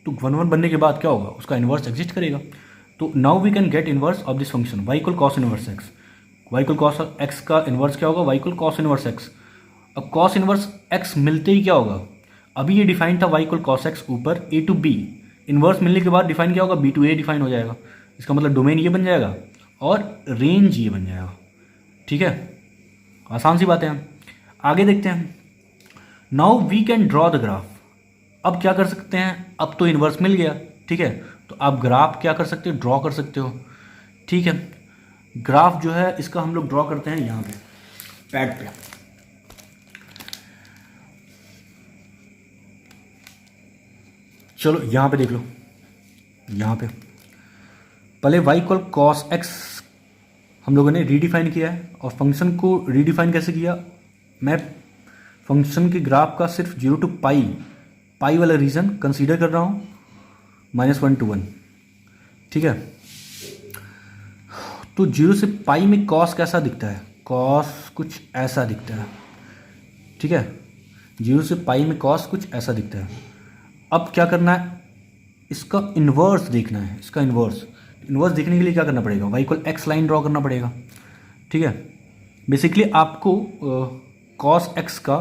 तो 1 1 बनने के बाद क्या होगा? उसका इन्वर्स एग्जिस्ट करेगा। तो now we can get inverse of this function y equal cos inverse X. y equal cos X का इन्वर्स क्या होगा? y equal cos inverse X. अब कॉस इनवर्स एक्स मिलते ही क्या होगा? अभी ये डिफाइन था y इक्वल कॉस एक्स ऊपर a to b, इन्वर्स मिलने के बाद डिफाइन क्या होगा? b to a डिफाइन हो जाएगा। इसका मतलब डोमेन ये बन जाएगा और रेंज ये बन जाएगा, ठीक है। आसान सी बात है। हम आगे देखते हैं। Now we can draw the graph. अब क्या कर सकते हैं? अब तो इन्वर्स मिल गया, ठीक है। तो आप ग्राफ क्या कर सकते हो? ड्रॉ कर सकते हो, ठीक है। ग्राफ जो है इसका हम लोग ड्रॉ करते हैं यहाँ पे पैड पे। चलो यहाँ पे देख लो, यहाँ पे पहले y इक्वल कॉस एक्स हम लोगों ने रीडिफाइन किया है। और फंक्शन को रीडिफाइन कैसे किया? मैं फंक्शन के ग्राफ का सिर्फ 0 to पाई वाला रीजन कंसीडर कर रहा हूँ, -1 to 1, ठीक है। तो 0 से पाई में कॉस कैसा दिखता है? कॉस कुछ ऐसा दिखता है, ठीक है। 0 से पाई में कॉस कुछ ऐसा दिखता है। अब क्या करना है? इसका इन्वर्स देखना है। इसका इन्वर्स देखने के लिए क्या करना पड़ेगा? y equal x line draw करना पड़ेगा, ठीक है। बेसिकली आपको कॉस एक्स का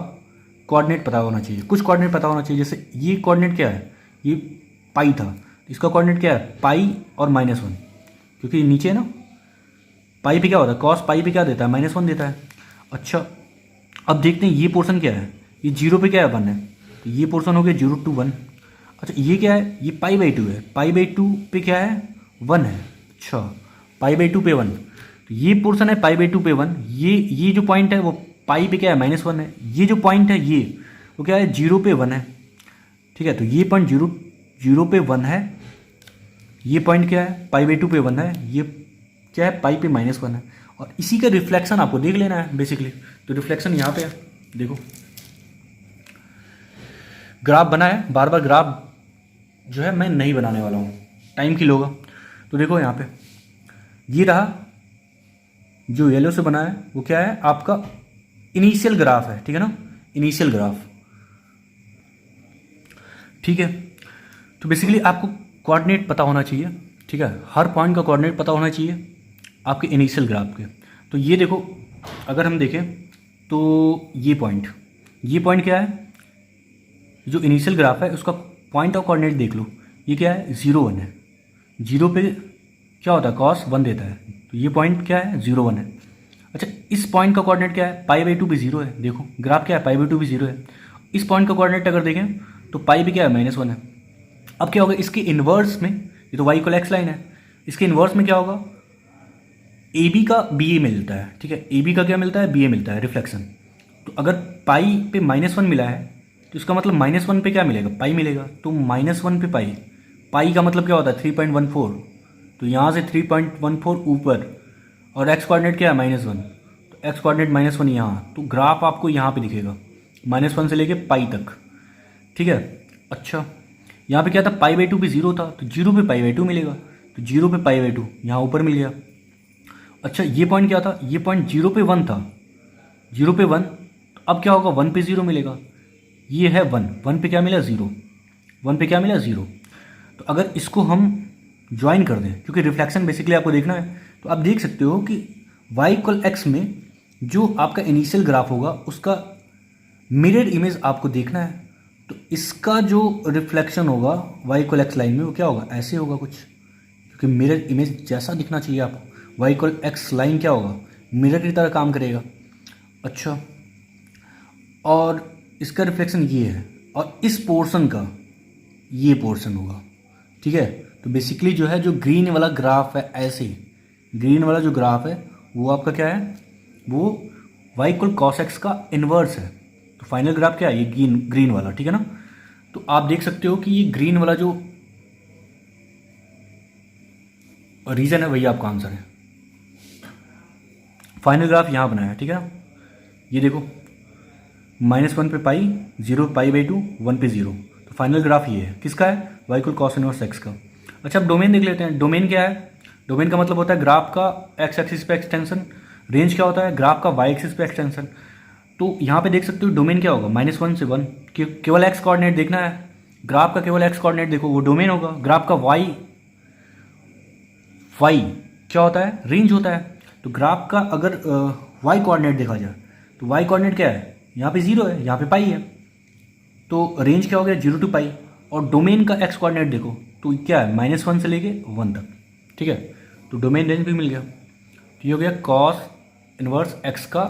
कोऑर्डिनेट पता होना चाहिए, कुछ कोऑर्डिनेट पता होना चाहिए। जैसे ये कोऑर्डिनेट क्या है? ये पाई था, इसका कोऑर्डिनेट क्या है? पाई और -1, क्योंकि नीचे है ना, पाई पे क्या होता है? कॉस पाई पे क्या देता है? -1 देता है। अच्छा, अब देखते हैं ये पोर्शन क्या है। ये 0 पे क्या है? 1 है। तो ये पोर्शन हो गया 0 to 1। अच्छा, ये क्या है? ये π/2 है। π/2 पे क्या है? 1 है। अच्छा, π/2 पे 1। तो ये पोर्शन है π/2 पे 1। ये जो पॉइंट है वो पाई पे क्या है? -1 है। ये जो पॉइंट है ये वो क्या है? 0 पे 1 है। ठीक है। तो ये पॉइंट 0 पे 1 है, ये पॉइंट क्या है π/2 पे 1 है, ये क्या है पाई पे -1 है, और इसी का रिफ्लेक्शन आपको देख लेना है बेसिकली। तो रिफ्लेक्शन यहाँ पे है, देखो ग्राफ बना है, बार बार ग्राफ जो है मैं नहीं बनाने वाला हूँ, टाइम किल होगा। तो देखो यहाँ पे ये रहा जो येलो से बना है, वो क्या है आपका इनिशियल ग्राफ है, ठीक है ना, इनिशियल ग्राफ, ठीक है। तो बेसिकली आपको कोऑर्डिनेट पता होना चाहिए, ठीक है, हर पॉइंट का कोऑर्डिनेट पता होना चाहिए आपके इनिशियल ग्राफ के। तो ये देखो अगर हम देखें तो ये पॉइंट क्या है, जो इनिशियल ग्राफ है उसका पॉइंट ऑफ कोऑर्डिनेट देख लो, ये क्या है 0 1 है, 0 पे क्या होता है cos 1 देता है, तो ये पॉइंट क्या है 0 1 है। अच्छा इस पॉइंट का कोऑर्डिनेट क्या है π/2 भी 0 है, देखो ग्राफ क्या है π/2 भी 0 है। इस पॉइंट का कोऑर्डिनेट अगर देखें तो पाई भी क्या है -1 है। अब क्या होगा इसके इन्वर्स में, ये तो y = x लाइन है, इसके इन्वर्स में क्या होगा ए बी का बी ए मिलता है, ठीक है, ए बी का क्या मिलता है बी ए मिलता है रिफ्लेक्शन। तो अगर पाई पे -1 मिला है तो इसका मतलब -1 पे क्या मिलेगा पाई मिलेगा, तो -1 पे पाई का मतलब क्या होता है 3.14, तो यहाँ से 3.14 ऊपर, और x कोऑर्डिनेट क्या है -1, तो x कोऑर्डिनेट -1 यहाँ, तो ग्राफ आपको यहाँ पे दिखेगा -1 से लेके पाई तक, ठीक है। अच्छा यहाँ पे क्या था π/2 भी 0 था, तो 0 पे π/2 मिलेगा, तो 0 पे π/2 यहाँ ऊपर मिल गया। अच्छा ये पॉइंट क्या था, ये पॉइंट 0 पे 1 था, 0 पे 1, तो अब क्या होगा 1 पे 0 मिलेगा, ये है 1 पे क्या मिला 0, 1 पे क्या मिला 0। तो अगर इसको हम ज्वाइन कर दें, क्योंकि रिफ्लेक्शन बेसिकली आपको देखना है, तो आप देख सकते हो कि y = x में जो आपका इनिशियल ग्राफ होगा उसका मिरर इमेज आपको देखना है। तो इसका जो रिफ्लेक्शन होगा y = x लाइन में वो क्या होगा ऐसे होगा कुछ, क्योंकि मिरर इमेज जैसा दिखना चाहिए आपको, y = x लाइन क्या होगा मिरर की तरह काम करेगा। अच्छा और इसका रिफ्लेक्शन ये है, और इस पोर्शन का ये पोर्शन होगा, ठीक है। तो बेसिकली जो है जो ग्रीन वाला ग्राफ है, ऐसे ग्रीन वाला जो ग्राफ है वो आपका क्या है, वो y = cos x का इन्वर्स है। तो फाइनल ग्राफ क्या है ये ग्रीन वाला, ठीक है ना। तो आप देख सकते हो कि ये ग्रीन वाला जो रीजन है वही आपका आंसर है। फाइनल ग्राफ यहाँ बनाया है, ठीक है। ये देखो -1 पे पाई, 0 π/2, 1 पे 0, तो फाइनल ग्राफ ये है, किसका है y = cos 1 x का। अच्छा अब डोमेन देख लेते हैं, डोमेन क्या है, डोमेन का मतलब होता है ग्राफ का x एक्सिस पे एक्सटेंशन, रेंज क्या होता है ग्राफ का y एक्सिस पे एक्सटेंशन। तो यहाँ पे देख सकते हो डोमेन क्या होगा -1 से 1, केवल x कोऑर्डिनेट देखना है, ग्राफ का केवल x कोऑर्डिनेट देखो वो डोमेन होगा, ग्राफ का y क्या होता है रेंज होता है। तो ग्राफ का अगर y कोऑर्डिनेट देखा जाए तो y कोऑर्डिनेट क्या है यहाँ पे 0 है, यहाँ पे पाई है, तो रेंज क्या हो गया 0 to पाई। और डोमेन का x कोऑर्डिनेट देखो तो क्या है -1 से लेके 1 तक, ठीक है। तो डोमेन रेंज भी मिल गया, तो ये हो गया cos 1 x का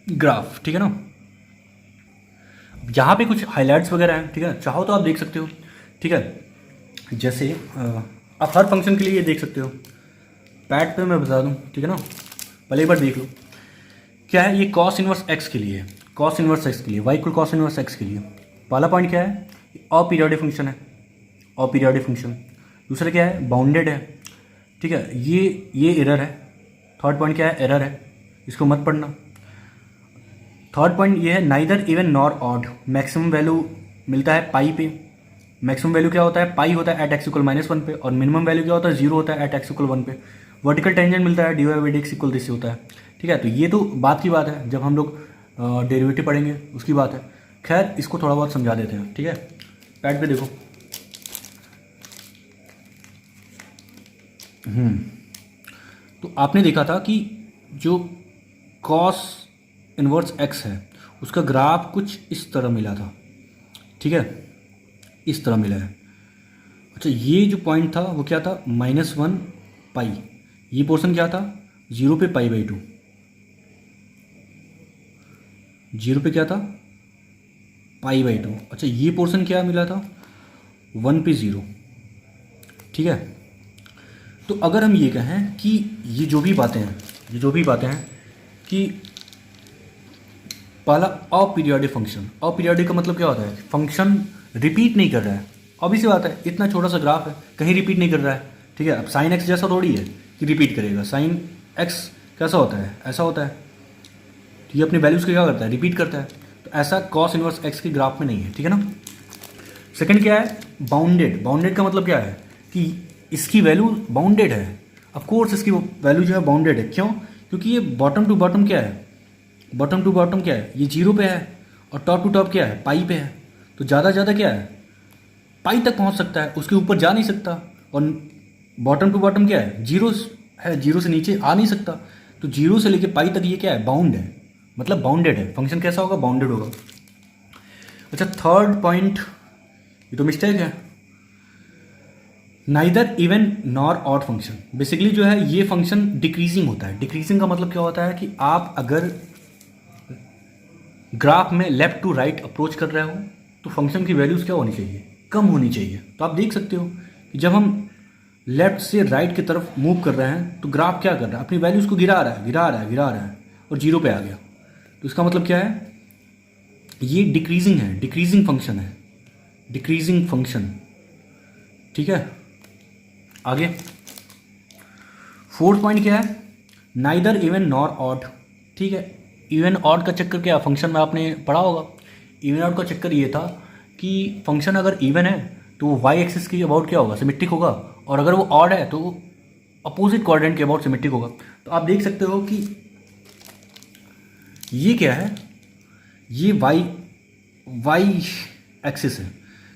ग्राफ, ठीक है ना। यहाँ पे कुछ हाइलाइट्स वगैरह हैं, ठीक है, चाहो तो आप देख सकते हो, ठीक है। जैसे आप हर फंक्शन के लिए ये देख सकते हो, पैड पे मैं बता दूँ, ठीक है ना, पहले एक बार देख लो क्या है ये cos 1 x के लिए, cos 1 x के लिए, y = cos 1 x के लिए पहला पॉइंट क्या है अपीरियोडिक फंक्शन है, अपीरियोडिक फंक्शन। दूसरा क्या है बाउंडेड है, ठीक है, ये एरर है। थर्ड पॉइंट क्या है एरर है, इसको मत पढ़ना। थर्ड पॉइंट ये है neither even nor odd, maximum value मिलता है पाई पे, मैक्सिमम वैल्यू क्या होता है पाई होता है एट x = -1 पे, और मिनिमम वैल्यू क्या होता है 0 होता है एट x = 1 पे। वर्टिकल टेंजेंट मिलता है dy/dx = दिस होता है, ठीक है। तो ये तो बात की बात है, जब हम लोग डेरिवेटिव पढ़ेंगे उसकी बात है। खैर इसको थोड़ा बहुत समझा देते हैं, ठीक है। पैड पे देखो, तो आपने देखा था कि जो cos 1 x है उसका ग्राफ कुछ इस तरह मिला था, ठीक है, इस तरह मिला है। अच्छा ये जो पॉइंट था वो क्या था -1 पाई, ये पोर्शन क्या था 0 पे π/2, 0 पे क्या था π/2। अच्छा ये पोर्शन क्या मिला था 1 पे 0, ठीक है। तो अगर हम ये कहें कि ये जो भी बातें हैं कि पहला अपीरियोडिक फंक्शन, अपीरियोडिक का मतलब क्या होता है फंक्शन रिपीट नहीं कर रहा है, ऑब्वियस सी बात है, इतना छोटा सा ग्राफ है, कहीं रिपीट नहीं कर रहा है, ठीक है। अब साइन एक्स जैसा थोड़ी है कि रिपीट करेगा, साइन एक्स कैसा होता है, ऐसा होता है, तो ये अपनी वैल्यूज़ को क्या करता है, रिपीट करता है, तो ऐसा कॉस इनवर्स एक्स के ग्राफ में नहीं है, ठीक है ना। सेकंड क्या है, बाउंडेड। बाउंडेड का मतलब क्या है कि इसकी वैल्यू बाउंडेड है, ऑफ कोर्स इसकी वैल्यू जो है बाउंडेड है, क्यों, क्योंकि ये बॉटम टू बॉटम क्या है, बॉटम टू बॉटम क्या है, ये 0 पे है, और टॉप टू टॉप क्या है, पाई पे है, तो ज़्यादा ज़्यादा क्या है, पाई तक पहुंच सकता है, उसके ऊपर जा नहीं सकता। और बॉटम टू बॉटम क्या है, 0 है, 0 से नीचे आ नहीं सकता, तो 0 से लेके पाई तक ये क्या है, बाउंड है, मतलब बाउंडेड है। फंक्शन कैसा होगा, बाउंडेड होगा। अच्छा, थर्ड पॉइंट, ये तो मिस्टेक है, neither even nor odd function. Basically जो है ये फंक्शन डिक्रीजिंग होता है। डिक्रीजिंग का मतलब क्या होता है कि आप अगर ग्राफ में लेफ्ट टू राइट अप्रोच कर रहे हो तो फंक्शन की वैल्यूज़ क्या होनी चाहिए, कम होनी चाहिए। तो आप देख सकते हो कि जब हम लेफ्ट से राइट की तरफ मूव कर रहे हैं तो ग्राफ क्या कर रहा है, अपनी वैल्यूज़ को गिरा रहा है, गिरा रहा है, गिरा रहा है, और 0 पे आ गया। तो इसका मतलब क्या है, ये डिक्रीजिंग है, डिक्रीजिंग फंक्शन है, डिक्रीजिंग फंक्शन, ठीक है। आगे फोर्थ पॉइंट क्या है, नाइदर इवन नॉर ऑड, ठीक है। इवन ऑड का चक्कर क्या, फंक्शन में आपने पढ़ा होगा। इवन ऑड का चक्कर ये था कि फंक्शन अगर इवन है तो वो वाई एक्सिस के अबाउट क्या होगा, सिमेट्रिक होगा, और अगर वो ऑड है तो अपोजिट क्वाड्रेंट के अबाउट सिमेट्रिक होगा। तो आप देख सकते हो कि ये क्या है, ये वाई एक्सिस है।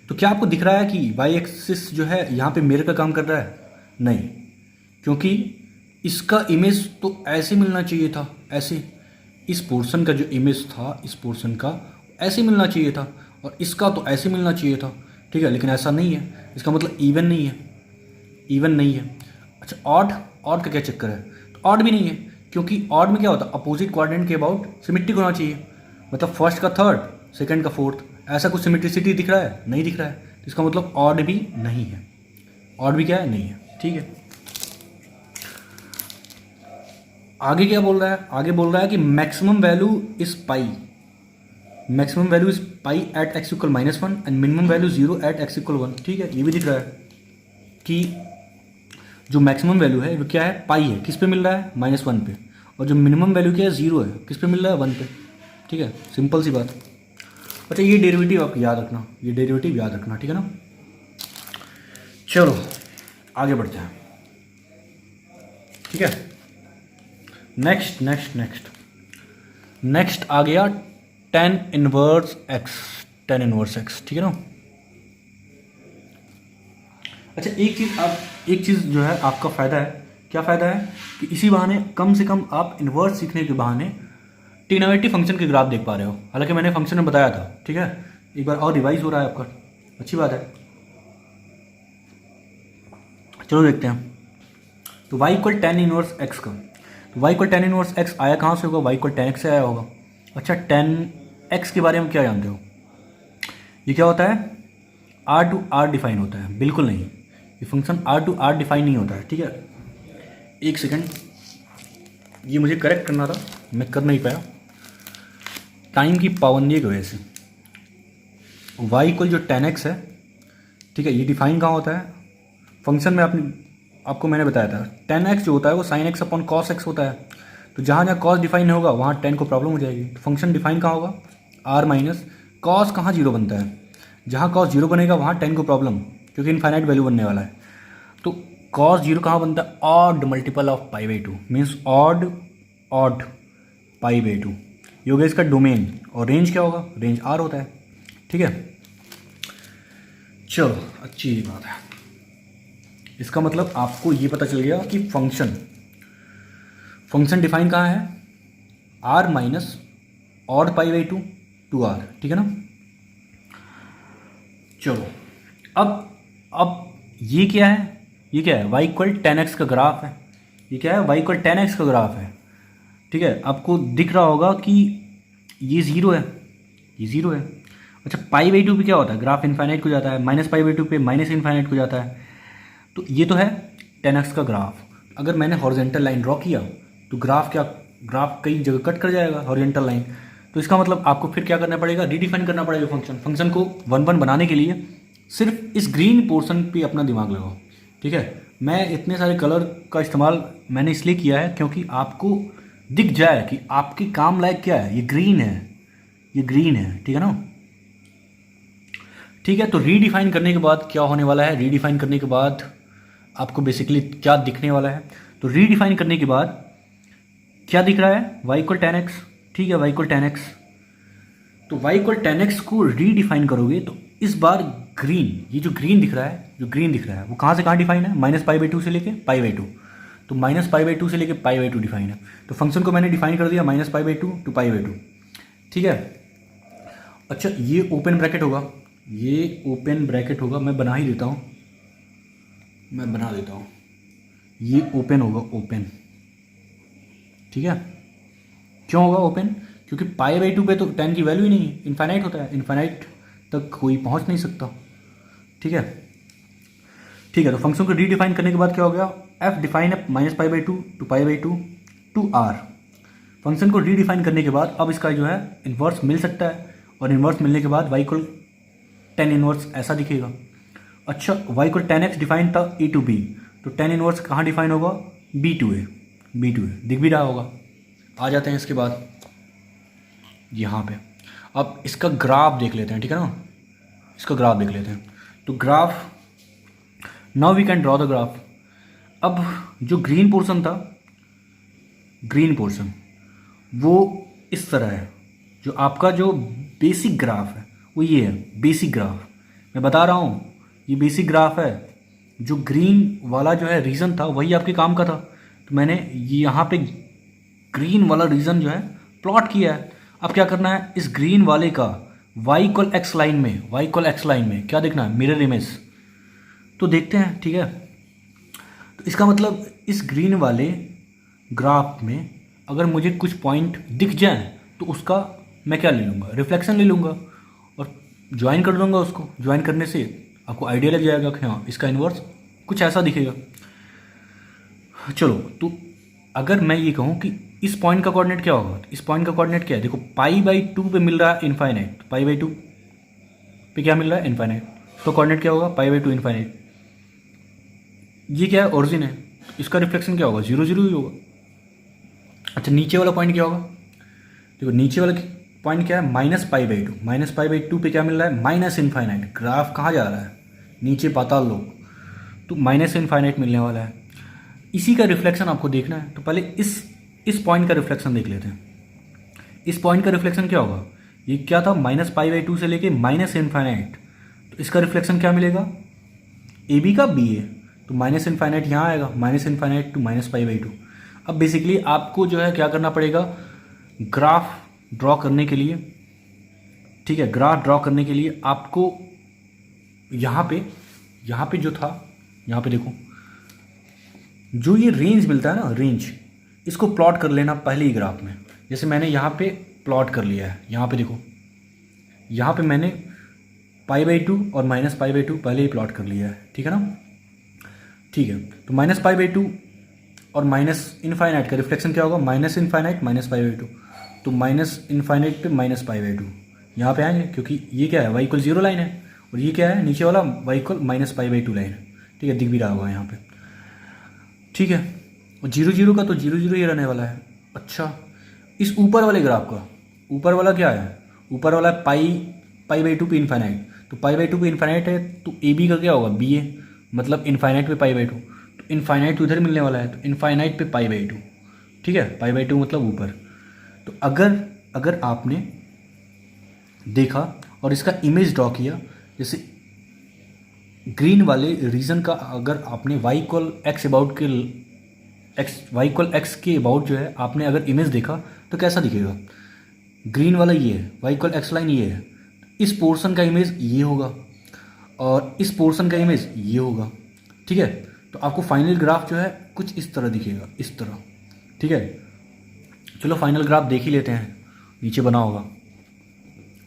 तो क्या आपको दिख रहा है कि वाई एक्सिस जो है यहाँ पे मिरर का काम कर रहा है, नहीं, क्योंकि इसका इमेज तो ऐसे मिलना चाहिए था, ऐसे, इस पोर्शन का जो इमेज था इस पोर्शन का ऐसे मिलना चाहिए था, और इसका तो ऐसे मिलना चाहिए था, ठीक है, लेकिन ऐसा नहीं है। इसका मतलब इवन नहीं है, इवन नहीं है। अच्छा, ऑड, ऑड का क्या चक्कर है, तो ऑड भी नहीं है, क्योंकि ऑड में क्या होता है, अपोजिट क्वाड्रेंट के अबाउट सिमेट्रिक होना चाहिए, मतलब फर्स्ट का थर्ड, सेकंड का फोर्थ, ऐसा कुछ सिमेट्रिसिटी दिख रहा है, नहीं दिख रहा है, तो इसका मतलब ऑड भी नहीं है, ऑड भी क्या है, नहीं है, ठीक है। आगे क्या बोल रहा है, आगे बोल रहा है कि maximum value is pi, maximum value is pi at X equal -1 and minimum value 0 at X equal 1, ठीक है। ये भी दिख रहा है कि जो मैक्सिमम वैल्यू है वो क्या है, पाई है, किस पे मिल रहा है, -1 पे, और जो मिनिमम वैल्यू क्या है, 0 है, किस पे मिल रहा है, 1 पे, ठीक है, सिंपल सी बात। अच्छा, ये डेरिवेटिव आप याद रखना, ये डेरिवेटिव याद रखना, ठीक है ना। चलो आगे बढ़ते हैं, ठीक है। नेक्स्ट नेक्स्ट नेक्स्ट नेक्स्ट आ गया tan inverse x, tan inverse x, ठीक है ना। अच्छा, एक चीज़ जो है आपका फ़ायदा है, क्या फ़ायदा है कि इसी बहाने कम से कम आप इन्वर्स सीखने के बहाने ट्रिग्नोमेट्रिक फंक्शन के ग्राफ देख पा रहे हो। हालांकि मैंने फंक्शन में बताया था, ठीक है, एक बार और रिवाइज हो रहा है आपका, अच्छी बात है। चलो देखते हैं। तो y equal tan inverse x का, तो y equal tan inverse x आया कहाँ से होगा, y इक्वल tan x से आया होगा। अच्छा, tan x के बारे में क्या जानते हो, ये क्या होता है, r टू r डिफाइन होता है, बिल्कुल नहीं, ये function r to r define नहीं होता है, ठीक है। एक सेकंड, ये मुझे करेक्ट करना था, मैं कर नहीं पाया टाइम की पाबंदी की वजह से। y इक्वल जो tan x है, ठीक है, ये डिफाइन कहाँ होता है, फंक्शन में आपको मैंने बताया था tan x जो होता है वो sin x upon cos x होता है। तो जहाँ जहाँ cos डिफाइन नहीं होगा वहाँ tan को प्रॉब्लम हो जाएगी। तो फंक्शन डिफाइन कहाँ होगा, r माइनस cos, कहाँ 0 बनता है, जहाँ cos 0 बनेगा वहाँ tan को प्रॉब्लम, क्योंकि इनफाइनाइट वैल्यू बनने वाला है। तो cos 0 कहाँ बनता है, odd multiple of π/2, means odd π/2, ये हो गया इसका डोमेन। और रेंज क्या होगा, रेंज r होता है, ठीक है। चलो, अच्छी बात है, इसका मतलब आपको ये पता चल गया कि फंक्शन डिफाइन कहाँ है, r minus odd π/2 to r, ठीक है ना। चलो, अब ये क्या है, ये क्या है, y इक्वल tan x का ग्राफ है, ये क्या है, y इक्वल tan x का ग्राफ है, ठीक है। आपको दिख रहा होगा कि ये 0 है, ये 0 है। अच्छा, π/2 पे क्या होता है, ग्राफ इनफाइनाइट को जाता है, -π/2 पे माइनस इनफाइनाइट को जाता है। तो ये तो है tan x का ग्राफ। अगर मैंने हॉरिजेंटल लाइन ड्रॉ किया तो ग्राफ कई जगह कट कर जाएगा हॉरिजेंटल लाइन, तो इसका मतलब आपको फिर क्या करना पड़ेगा, रीडिफाइन करना पड़ेगा फंक्शन को 1 1 बनाने के लिए सिर्फ इस ग्रीन पोर्शन पे अपना दिमाग लगाओ, ठीक है। मैं इतने सारे कलर का इस्तेमाल मैंने इसलिए किया है क्योंकि आपको दिख जाए कि आपके काम लायक क्या है। ये ग्रीन है, ये ग्रीन है, ठीक है ना। ठीक है, तो रीडिफाइन करने के बाद क्या होने वाला है, रीडिफाइन करने के बाद आपको बेसिकली क्या दिखने वाला है। तो रीडिफाइन करने के बाद क्या दिख रहा है, y इक्वल 10x, ठीक है, y इक्वल 10x। तो y इक्वल 10x को रीडिफाइन करोगे तो इस बार ग्रीन, ये जो ग्रीन दिख रहा है, जो ग्रीन दिख रहा है वो कहाँ से कहाँ डिफाइन है, -π/2 से लेके π/2। तो -π/2 से लेके π/2 डिफाइन है। तो फंक्शन को मैंने डिफाइन कर दिया -π/2 टू π/2, ठीक है। अच्छा, ये ओपन ब्रैकेट होगा, ये ओपन ब्रैकेट होगा, मैं बना ही देता हूँ, मैं बना देता हूँ। ये ओपन होगा, ओपन, ठीक है। क्यों होगा ओपन, क्योंकि π/2 पे तो 10 की वैल्यू ही नहीं है, इनफाइनाइट होता है, इनफाइनाइट तक कोई पहुंच नहीं सकता, ठीक है। ठीक है, तो फंक्शन को रीडिफाइन करने के बाद क्या हो गया, f डिफाइन है -π/2 टू π/2 टू r। फंक्शन को रीडिफाइन करने के बाद अब इसका जो है इन्वर्स मिल सकता है, और इन्वर्स मिलने के बाद y इक्वल 10 इन्वर्स ऐसा दिखेगा। अच्छा, y इक्वल 10x डिफाइन था a टू b, तो 10 इन्वर्स कहाँ डिफाइन होगा, b to a, b to a दिख भी रहा होगा। आ जाते हैं इसके बाद यहाँ पे, अब इसका ग्राफ देख लेते हैं, ठीक है ना, इसका ग्राफ देख लेते हैं। तो graph, now we can draw the graph. अब जो ग्रीन पोर्शन था, ग्रीन पोर्शन वो इस तरह है, जो आपका जो बेसिक ग्राफ है वो ये है, बेसिक ग्राफ मैं बता रहा हूँ, ये बेसिक ग्राफ है। जो ग्रीन वाला जो है रीजन था वही आपके काम का था, तो मैंने यहाँ पे ग्रीन वाला रीजन जो है प्लॉट किया है। अब क्या करना है, इस ग्रीन वाले का y इक्वल x लाइन में, y इक्वल x लाइन में क्या देखना है, मिरर इमेज। तो देखते हैं, ठीक है। तो इसका मतलब इस ग्रीन वाले ग्राफ में अगर मुझे कुछ पॉइंट दिख जाए तो उसका मैं क्या ले लूँगा, रिफ्लेक्शन ले लूँगा और ज्वाइन कर दूँगा उसको। ज्वाइन करने से आपको आइडिया लग जाएगा कि हाँ इसका इन्वर्स कुछ ऐसा दिखेगा। चलो, तो अगर मैं ये कहूँ कि इस पॉइंट का कोऑर्डिनेट क्या होगा, इस पॉइंट का कोऑर्डिनेट क्या है, देखो π/2 पे मिल रहा है इनफाइनाइट, π/2 पे क्या मिल रहा है, इनफाइनाइट। तो कोऑर्डिनेट क्या होगा, π/2 इनफाइनाइट। ये क्या है, ओरिजिन है, इसका रिफ्लेक्शन क्या होगा, 0 0 ही होगा। अच्छा, नीचे वाला पॉइंट क्या होगा, देखो नीचे वाला पॉइंट क्या है, -π/2, -π/2 पे क्या मिल रहा है, माइनस इनफाइनाइट। ग्राफ कहाँ जा रहा है, नीचे पाताल लोग, तो माइनस इनफाइनाइट मिलने वाला है। इसी का रिफ्लेक्शन आपको देखना है, तो पहले इस पॉइंट का रिफ्लेक्शन देख लेते हैं। इस पॉइंट का रिफ्लेक्शन क्या होगा, ये क्या था, -π/2 से लेके माइनस इनफाइनाइट। तो इसका रिफ्लेक्शन क्या मिलेगा, ए बी का बी ए, तो माइनस इनफाइनाइट यहाँ आएगा, माइनस इनफाइनाइट टू -π/2। अब बेसिकली आपको जो है क्या करना पड़ेगा, ग्राफ ड्रॉ करने के लिए, ठीक है, ग्राफ ड्रॉ करने के लिए आपको यहाँ पे जो था, यहाँ पे देखो जो ये रेंज मिलता है ना, रेंज, इसको प्लॉट कर लेना पहले ही ग्राफ में। जैसे मैंने यहाँ पे प्लॉट कर लिया है, यहाँ पे देखो, यहाँ पे मैंने π/2 और -π/2 पहले ही प्लॉट कर लिया है, ठीक है ना। ठीक है, तो -π/2 और माइनस इनफाइनाइट का रिफ्लेक्शन क्या होगा, माइनस इनफाइनाइट -π/2, तो माइनस इनफाइनाइट पे -π/2 यहाँ पे आएंगे, क्योंकि ये क्या है, y इक्वल 0 लाइन है, और ये क्या है, नीचे वाला y इक्वल -π/2 लाइन है, ठीक है, दिख भी रहा होगा यहाँ पे, ठीक है। और 0 0 का तो 0 0 ही रहने वाला है। अच्छा, इस ऊपर वाले ग्राफ का, ऊपर वाला क्या है, ऊपर वाला π/2 पे इनफाइनाइट, तो π/2 पे इनफाइनाइट है, तो ए बी का क्या होगा, बी ए, मतलब इनफाइनाइट पे π/2, तो इनफाइनाइट तो इधर मिलने वाला है, तो इनफाइनाइट पे π/2, ठीक है, π/2 मतलब ऊपर। तो अगर आपने देखा और इसका इमेज ड्रॉ किया, जैसे ग्रीन वाले रीजन का अगर आपने y इक्वल x अबाउट के y इक्वल x के अबाउट जो है आपने अगर इमेज देखा तो कैसा दिखेगा, ग्रीन वाला ये है, y इक्वल x लाइन ये है, इस पोर्शन का इमेज ये होगा और इस पोर्शन का इमेज ये होगा, ठीक है। तो आपको फाइनल ग्राफ जो है कुछ इस तरह दिखेगा, इस तरह, ठीक है। चलो फाइनल ग्राफ देख ही लेते हैं, नीचे बना होगा,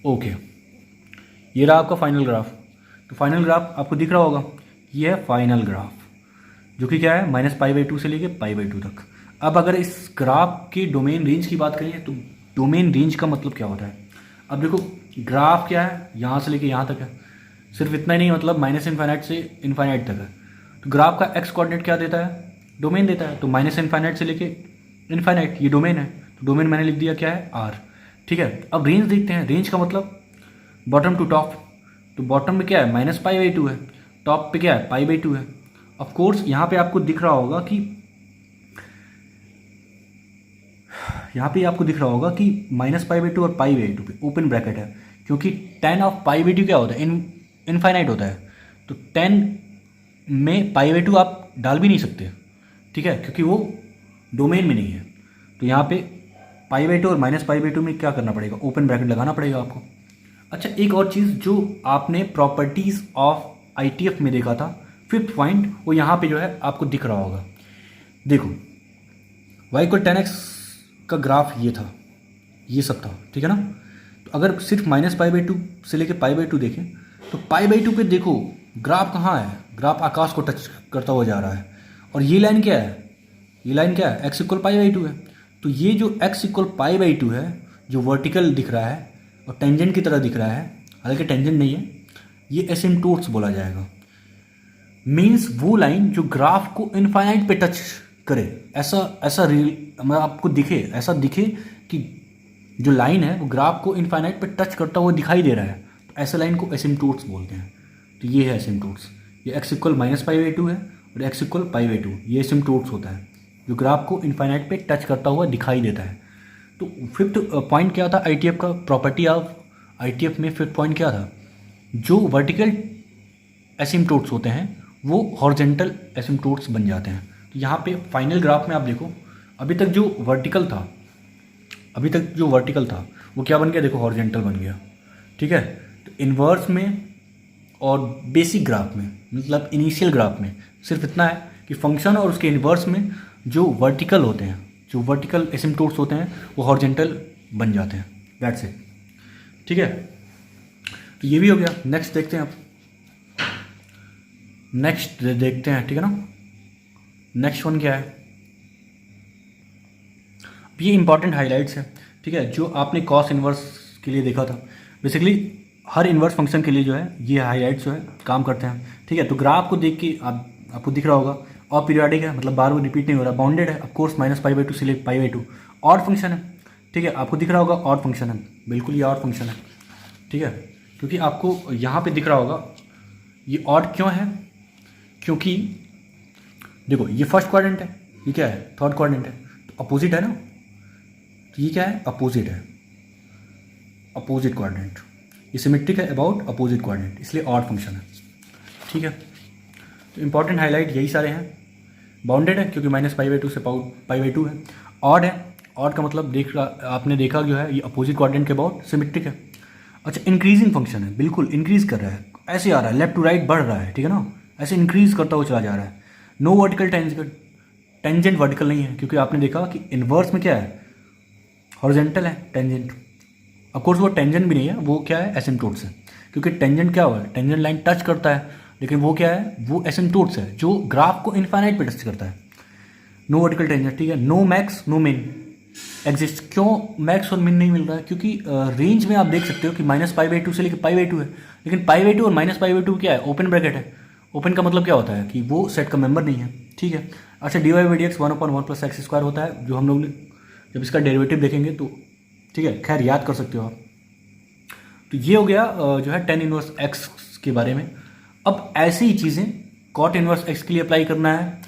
ओके, ये रहा आपका फाइनल ग्राफ। तो फाइनल ग्राफ आपको दिख रहा होगा, ये है फाइनल ग्राफ, जो कि क्या है, -π/2 से लेके π/2 तक। अब अगर इस ग्राफ की डोमेन रेंज की बात करें तो डोमेन रेंज का मतलब क्या होता है? अब देखो ग्राफ क्या है, यहाँ से लेके यहाँ तक है, सिर्फ इतना ही नहीं, मतलब माइनस इन्फाइनाइट से इन्फाइनाइट तक है। तो ग्राफ का एक्स कोऑर्डिनेट क्या देता है? डोमेन देता है। तो माइनस इन्फाइनाइट से लेके इन्फाइनाइट ये डोमेन है, तो डोमेन मैंने लिख दिया क्या है? आर। ठीक है, अब रेंज देखते हैं। रेंज का मतलब बॉटम टू टॉप, तो बॉटम में क्या है? माइनस पाई बाई टू है, टॉप पे क्या है? पाई बाई टू है। ऑफ कोर्स यहाँ पे आपको दिख रहा होगा कि माइनस पाई बाई टू और पाई बाई टू पे ओपन ब्रैकेट है, क्योंकि ten of pi by to क्या होता है? इनफाइनाइट होता है। तो टेन में पाई बाई टू आप डाल भी नहीं सकते, ठीक है, क्योंकि वो डोमेन में नहीं है। तो यहाँ पे पाई बाई टू और माइनस पाई बाई टू में क्या करना पड़ेगा? ओपन ब्रैकेट लगाना पड़ेगा आपको। अच्छा, एक और चीज़ जो आपने प्रॉपर्टीज़ ऑफ आईटीएफ में देखा था, फिफ्थ पॉइंट, वो यहाँ पे जो है आपको दिख रहा होगा। देखो y को 10x का ग्राफ ये था, ये सब था, ठीक है ना। तो अगर सिर्फ माइनस पाई बाई टू से लेके पाई बाई टू देखें, तो पाई बाई टू पे देखो ग्राफ कहाँ है? ग्राफ आकाश को टच करता हुआ जा रहा है। और ये लाइन क्या है? ये लाइन क्या है? x equal pi by to है। तो ये जो x equal pi by to है, जो वर्टिकल दिख रहा है और टेंजेंट की तरह दिख रहा है, हालांकि टेंजेंट नहीं है, ये एसिम्प्टोट्स बोला जाएगा। मीन्स वो लाइन जो ग्राफ को इनफाइनाइट पे टच करे, ऐसा रियल मतलब आपको दिखे, ऐसा दिखे कि जो लाइन है वो ग्राफ को इनफाइनाइट पे टच करता हुआ दिखाई दे रहा है, तो ऐसे लाइन को एसिम्प्टोट्स बोलते हैं। तो ये है एसिम्प्टोट्स। ये x equal minus pi by to है और x equal pi by to, ये एसिम्प्टोट्स होता है जो ग्राफ को इनफाइनाइट पे टच करता हुआ दिखाई देता है। तो फिफ्थ पॉइंट क्या था आईटीएफ का? प्रॉपर्टी ऑफ आईटीएफ में फिफ्थ पॉइंट क्या था? जो वर्टिकल एसिम्प्टोट्स होते हैं वो हॉरिजॉन्टल एसिम्प्टोट्स बन जाते हैं। तो यहाँ पे फाइनल ग्राफ में आप देखो, अभी तक जो वर्टिकल था वो क्या बन गया? देखो हॉरिजॉन्टल बन गया, ठीक है। तो इन्वर्स में और बेसिक ग्राफ में, मतलब इनिशियल ग्राफ में सिर्फ इतना है कि फंक्शन और उसके इन्वर्स में जो वर्टिकल होते हैं, जो वर्टिकल एसिम्प्टोट्स होते हैं, वो हॉरिजॉन्टल बन जाते हैं। दैट्स इट, ठीक है। तो ये भी हो गया। नेक्स्ट देखते हैं, ठीक है ना। नेक्स्ट वन क्या है? ये इंपॉर्टेंट हाइलाइट्स है, ठीक है, जो आपने कॉस इन्वर्स के लिए देखा था। बेसिकली हर इन्वर्स फंक्शन के लिए जो है ये हाइलाइट्स जो है काम करते हैं, ठीक है। तो ग्राफ को देख के आपको दिख रहा होगा, और पीरियोडिक है, मतलब बार बार रिपीट नहीं हो रहा, बाउंडेड है, of course minus pi by two से लेकर पाई बाई टू, ऑड फंक्शन है, ठीक है। आपको दिख रहा होगा ऑड फंक्शन है, बिल्कुल ये ऑड फंक्शन है, ठीक है, क्योंकि आपको यहाँ पे दिख रहा होगा ये ऑड क्यों है? क्योंकि देखो ये फर्स्ट क्वाड्रेंट है, ये क्या है? थर्ड क्वाड्रेंट है, तो अपोजिट है ना। तो ये क्या है? अपोजिट है, अपोजिट क्वाड्रेंट। ये सिमेट्रिक है अबाउट अपोजिट क्वाड्रेंट, इसलिए ऑड फंक्शन है, ठीक है। तो इंपॉर्टेंट हाईलाइट यही सारे हैं। बाउंडेड है क्योंकि माइनस पाई बाई टू से पाई बाई टू है। ऑड है, ऑड का मतलब आपने देखा जो है ये अपोजिट क्वाड्रेंट के अबाउट सिमेट्रिक है। अच्छा, इंक्रीजिंग फंक्शन है, बिल्कुल इंक्रीज कर रहा है, ऐसे आ रहा है, लेफ्ट टू राइट बढ़ रहा है, ठीक है ना, ऐसे इंक्रीज करता हुआ चला जा रहा है। नो वर्टिकल टेंजेंट वर्टिकल नहीं है, क्योंकि आपने देखा कि इन्वर्स में क्या है? हॉरिजॉन्टल है टेंजेंट। ऑफकोर्स वो टेंजेंट भी नहीं है, वो क्या है? एसिम्प्टोट्स है, क्योंकि टेंजेंट क्या हुआ है? टेंजेंट लाइन टच करता है, लेकिन वो क्या है? वो एसिम्प्टोट्स है जो ग्राफ को इनफाइनाइट पे टच करता है। नो वर्टिकल टेंजेंट, ठीक है। नो मैक्स नो मिन एग्जिस्ट। क्यों मैक्स और मिन नहीं मिल रहा है? क्योंकि रेंज में आप देख सकते हो कि माइनस पाई बाई टू से लेकर पाई बाई टू है, लेकिन पाई बाई टू और माइनस पाई बाई टू क्या है? ओपन ब्रैकेट है। ओपन का मतलब क्या होता है? कि वो सेट का मेंबर नहीं है, ठीक है। अच्छा, D Y by D X 1/1 plus X square होता है, जो हम लोग जब इसका डेरिवेटिव देखेंगे तो, ठीक है, खैर याद कर सकते हो आप। तो ये हो गया जो है टेन इनवर्स एक्स के बारे में। अब ऐसी ही चीज़ें कॉट इनवर्स एक्स के लिए अप्लाई करना है,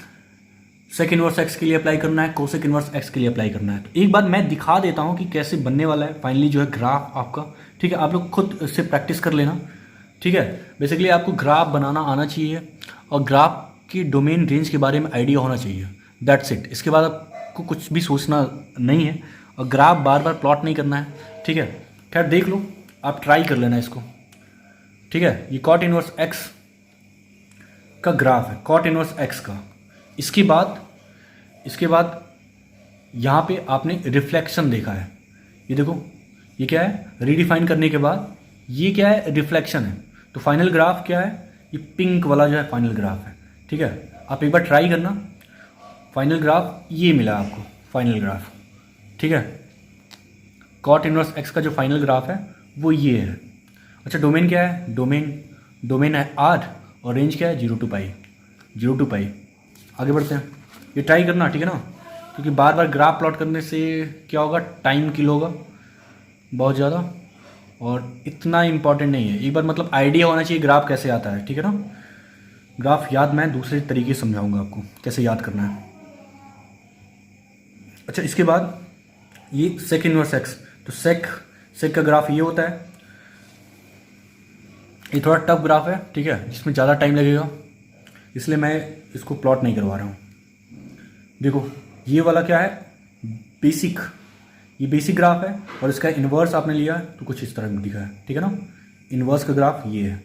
सेक इनवर्स एक्स के लिए अप्लाई करना है, कोसेक इनवर्स एक्स के लिए अप्लाई करना है। तो एक बात मैं दिखा देता हूँ कि कैसे बनने वाला है फाइनली जो है ग्राफ आपका, ठीक है। आप लोग खुद इससे प्रैक्टिस कर लेना, ठीक है। बेसिकली आपको ग्राफ बनाना आना चाहिए और ग्राफ की डोमेन रेंज के बारे में आइडिया होना चाहिए। That's it. इसके बाद आपको कुछ भी सोचना नहीं है और ग्राफ बार बार प्लॉट नहीं करना है, ठीक है। खैर देख लो, आप ट्राई कर लेना इसको, ठीक है। ये कॉट इनवर्स एक्स का ग्राफ है, कॉट इनवर्स एक्स का। इसके बाद यहाँ पे आपने रिफ्लेक्शन देखा है, ये देखो, ये क्या है? रीडिफाइन करने के बाद ये क्या है? रिफ्लेक्शन है। तो फाइनल ग्राफ क्या है? ये पिंक वाला जो है फाइनल ग्राफ है, ठीक है। आप एक बार ट्राई करना, फाइनल ग्राफ ये मिला आपको, फाइनल ग्राफ, ठीक है। कॉट इनवर्स एक्स का जो फाइनल ग्राफ है वो ये है। अच्छा डोमेन क्या है, डोमेन है आर और रेंज क्या है 0 to पाई। आगे बढ़ते हैं, ये ट्राई करना ठीक है ना, क्योंकि बार बार ग्राफ प्लॉट करने से क्या होगा, टाइम किल होगा बहुत ज़्यादा और इतना इम्पॉर्टेंट नहीं है। एक बार मतलब आइडिया होना चाहिए ग्राफ कैसे आता है, ठीक है ना। ग्राफ याद मैं दूसरे तरीके से समझाऊंगा आपको कैसे याद करना है। अच्छा इसके बाद ये सेक इनवर्स एक्स, तो सेक का ग्राफ ये होता है। ये थोड़ा टफ ग्राफ है ठीक है, जिसमें ज़्यादा टाइम लगेगा, इसलिए मैं इसको प्लॉट नहीं करवा रहा हूँ। देखो ये वाला क्या है, बेसिक, ये बेसिक ग्राफ है और इसका इन्वर्स आपने लिया तो कुछ इस तरह दिखा है, ठीक है ना। इन्वर्स का ग्राफ ये है।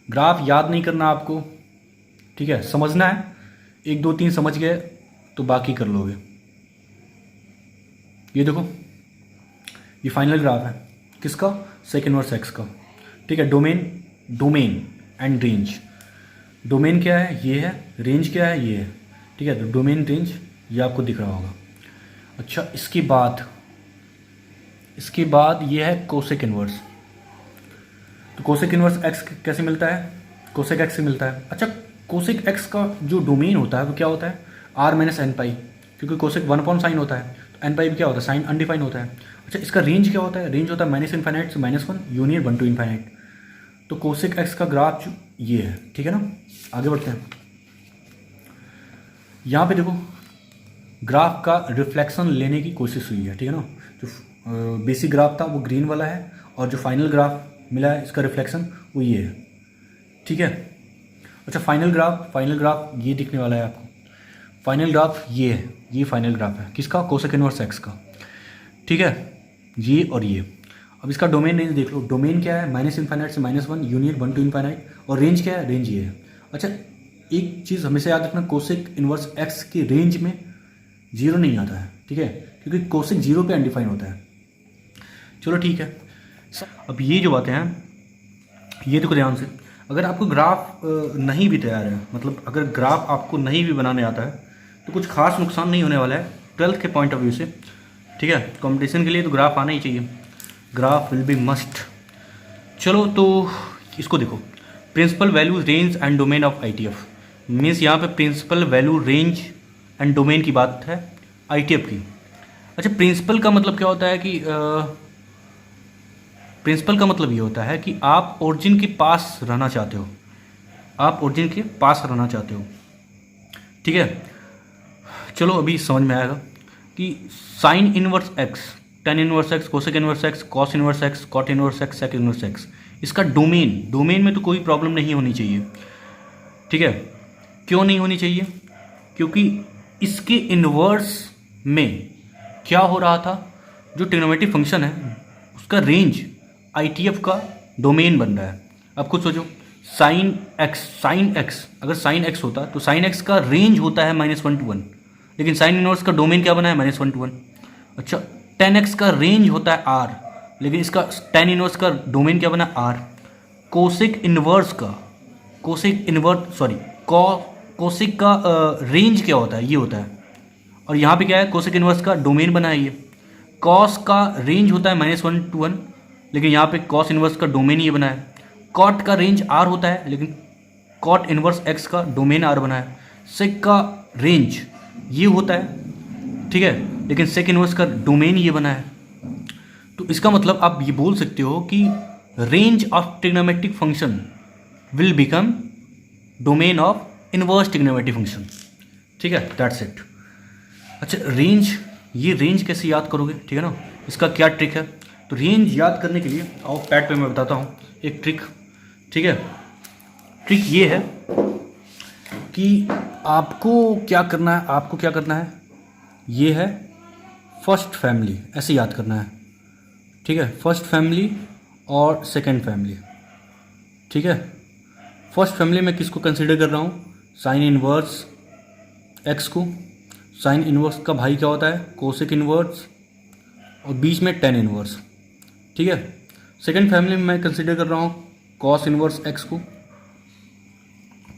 ग्राफ याद नहीं करना आपको, ठीक है, समझना है। 1 2 3 समझ गए तो बाकी कर लोगे। ये देखो ये फाइनल ग्राफ है किसका, सेक इनवर्स एक्स का, ठीक है। डोमेन एंड रेंज, डोमेन क्या है ये है, रेंज क्या है ये है, ठीक है। तो डोमेन रेंज ये आपको दिख रहा होगा। अच्छा इसके बाद ये है कोसेक इनवर्स। तो कोसेक इनवर्स एक्स कैसे मिलता है, कोसेक एक्स से मिलता है। अच्छा कोसेक एक्स का जो डोमेन होता है वो क्या होता है, आर माइनस एन पाई, क्योंकि कोसेक 1/sin होता है तो एन पाई भी क्या होता है, साइन अनडिफाइन होता है। अच्छा इसका रेंज क्या होता है, रेंज होता है -∞ से -1 यूनियन 1 to ∞। तो कोसेक एक्स का ग्राफ जो ये है, ठीक है ना। आगे बढ़ते हैं, यहाँ पे देखो ग्राफ का रिफ्लेक्शन लेने की कोशिश हुई है, ठीक है ना। जो बेसिक ग्राफ था वो ग्रीन वाला है और जो फाइनल ग्राफ मिला है इसका रिफ्लेक्शन वो ये है, ठीक है। अच्छा फाइनल ग्राफ ये दिखने वाला है आपको। फाइनल ग्राफ ये है, ये फाइनल ग्राफ है किसका, कोसेक इनवर्स एक्स का, ठीक है। ये और ये, अब इसका डोमेन रेंज देख लो। डोमेन क्या है, -∞ से -1 यूनियन 1 to ∞। और रेंज क्या है, रेंज ये है। अच्छा एक चीज़ हमेशा याद रखना, कोसेक इनवर्स एक्स की रेंज में 0 नहीं आता है, ठीक है, क्योंकि कोसेक 0 पे अनडिफाइन होता है। चलो ठीक है, अब ये जो बातें हैं ये देखो ध्यान से। अगर आपको ग्राफ नहीं भी तैयार है, मतलब अगर ग्राफ आपको नहीं भी बनाने आता है तो कुछ खास नुकसान नहीं होने वाला है 12th के पॉइंट ऑफ व्यू से, ठीक है। कंपटीशन के लिए तो ग्राफ आना ही चाहिए, ग्राफ विल बी मस्ट। चलो तो इसको देखो, principal value range and domain of ITF, means यहाँ पे principal value range and domain की बात है आईटीएफ की। अच्छा प्रिंसिपल का मतलब क्या होता है कि प्रिंसिपल का मतलब ये होता है कि आप ओरिजिन के पास रहना चाहते हो, आप ओरिजिन के पास रहना चाहते हो, ठीक है। चलो अभी समझ में आएगा कि sine inverse X, tan inverse X, cosec inverse X, cos inverse X, cot inverse X, sec inverse X, इसका डोमेन में तो कोई प्रॉब्लम नहीं होनी चाहिए, ठीक है। क्यों नहीं होनी चाहिए, क्योंकि इसके इन्वर्स में क्या हो रहा था, जो ट्रिग्नोमेट्रिक फंक्शन है उसका रेंज आईटीएफ का डोमेन बन रहा है। अब खुद सोचो, साइन एक्स अगर साइन एक्स होता तो साइन एक्स का रेंज होता है -1 to 1, लेकिन साइन इनवर्स का डोमेन क्या बना है, -1 to 1। अच्छा टेन एक्स का रेंज होता है आर, लेकिन इसका टेन इनवर्स का डोमेन क्या बना, आर। कोसेक का रेंज क्या होता है, ये होता है। और यहाँ पे क्या है, कोसेक इनवर्स का डोमेन बना है ये। कॉस का रेंज होता है -1 to 1, लेकिन यहाँ पे कॉस इनवर्स का डोमेन ये बना है। कॉट का रेंज आर होता है, लेकिन कॉट इनवर्स एक्स का डोमेन आर बना है। सेक का रेंज ये होता है, ठीक है, लेकिन सेक इनवर्स का डोमेन ये बना है। तो इसका मतलब आप ये बोल सकते हो कि range of trigonometric function will become domain of inverse trigonometric function, ठीक है, दैट्स इट। अच्छा रेंज, ये रेंज कैसे याद करोगे, ठीक है ना, इसका क्या ट्रिक है। तो रेंज याद करने के लिए आओ पैड पे मैं बताता हूँ एक ट्रिक, ठीक है। ट्रिक ये है कि आपको क्या करना है, ये है फर्स्ट फैमिली, ऐसे याद करना है, ठीक है। फर्स्ट फैमिली और सेकंड फैमिली, ठीक है। फर्स्ट फैमिली में किसको कंसीडर कर रहा हूँ, साइन इनवर्स एक्स को। साइन इनवर्स का भाई क्या होता है, कोसेक इनवर्स, और बीच में टेन इनवर्स, ठीक है। सेकंड फैमिली में मैं कंसीडर कर रहा हूँ कॉस इनवर्स एक्स को।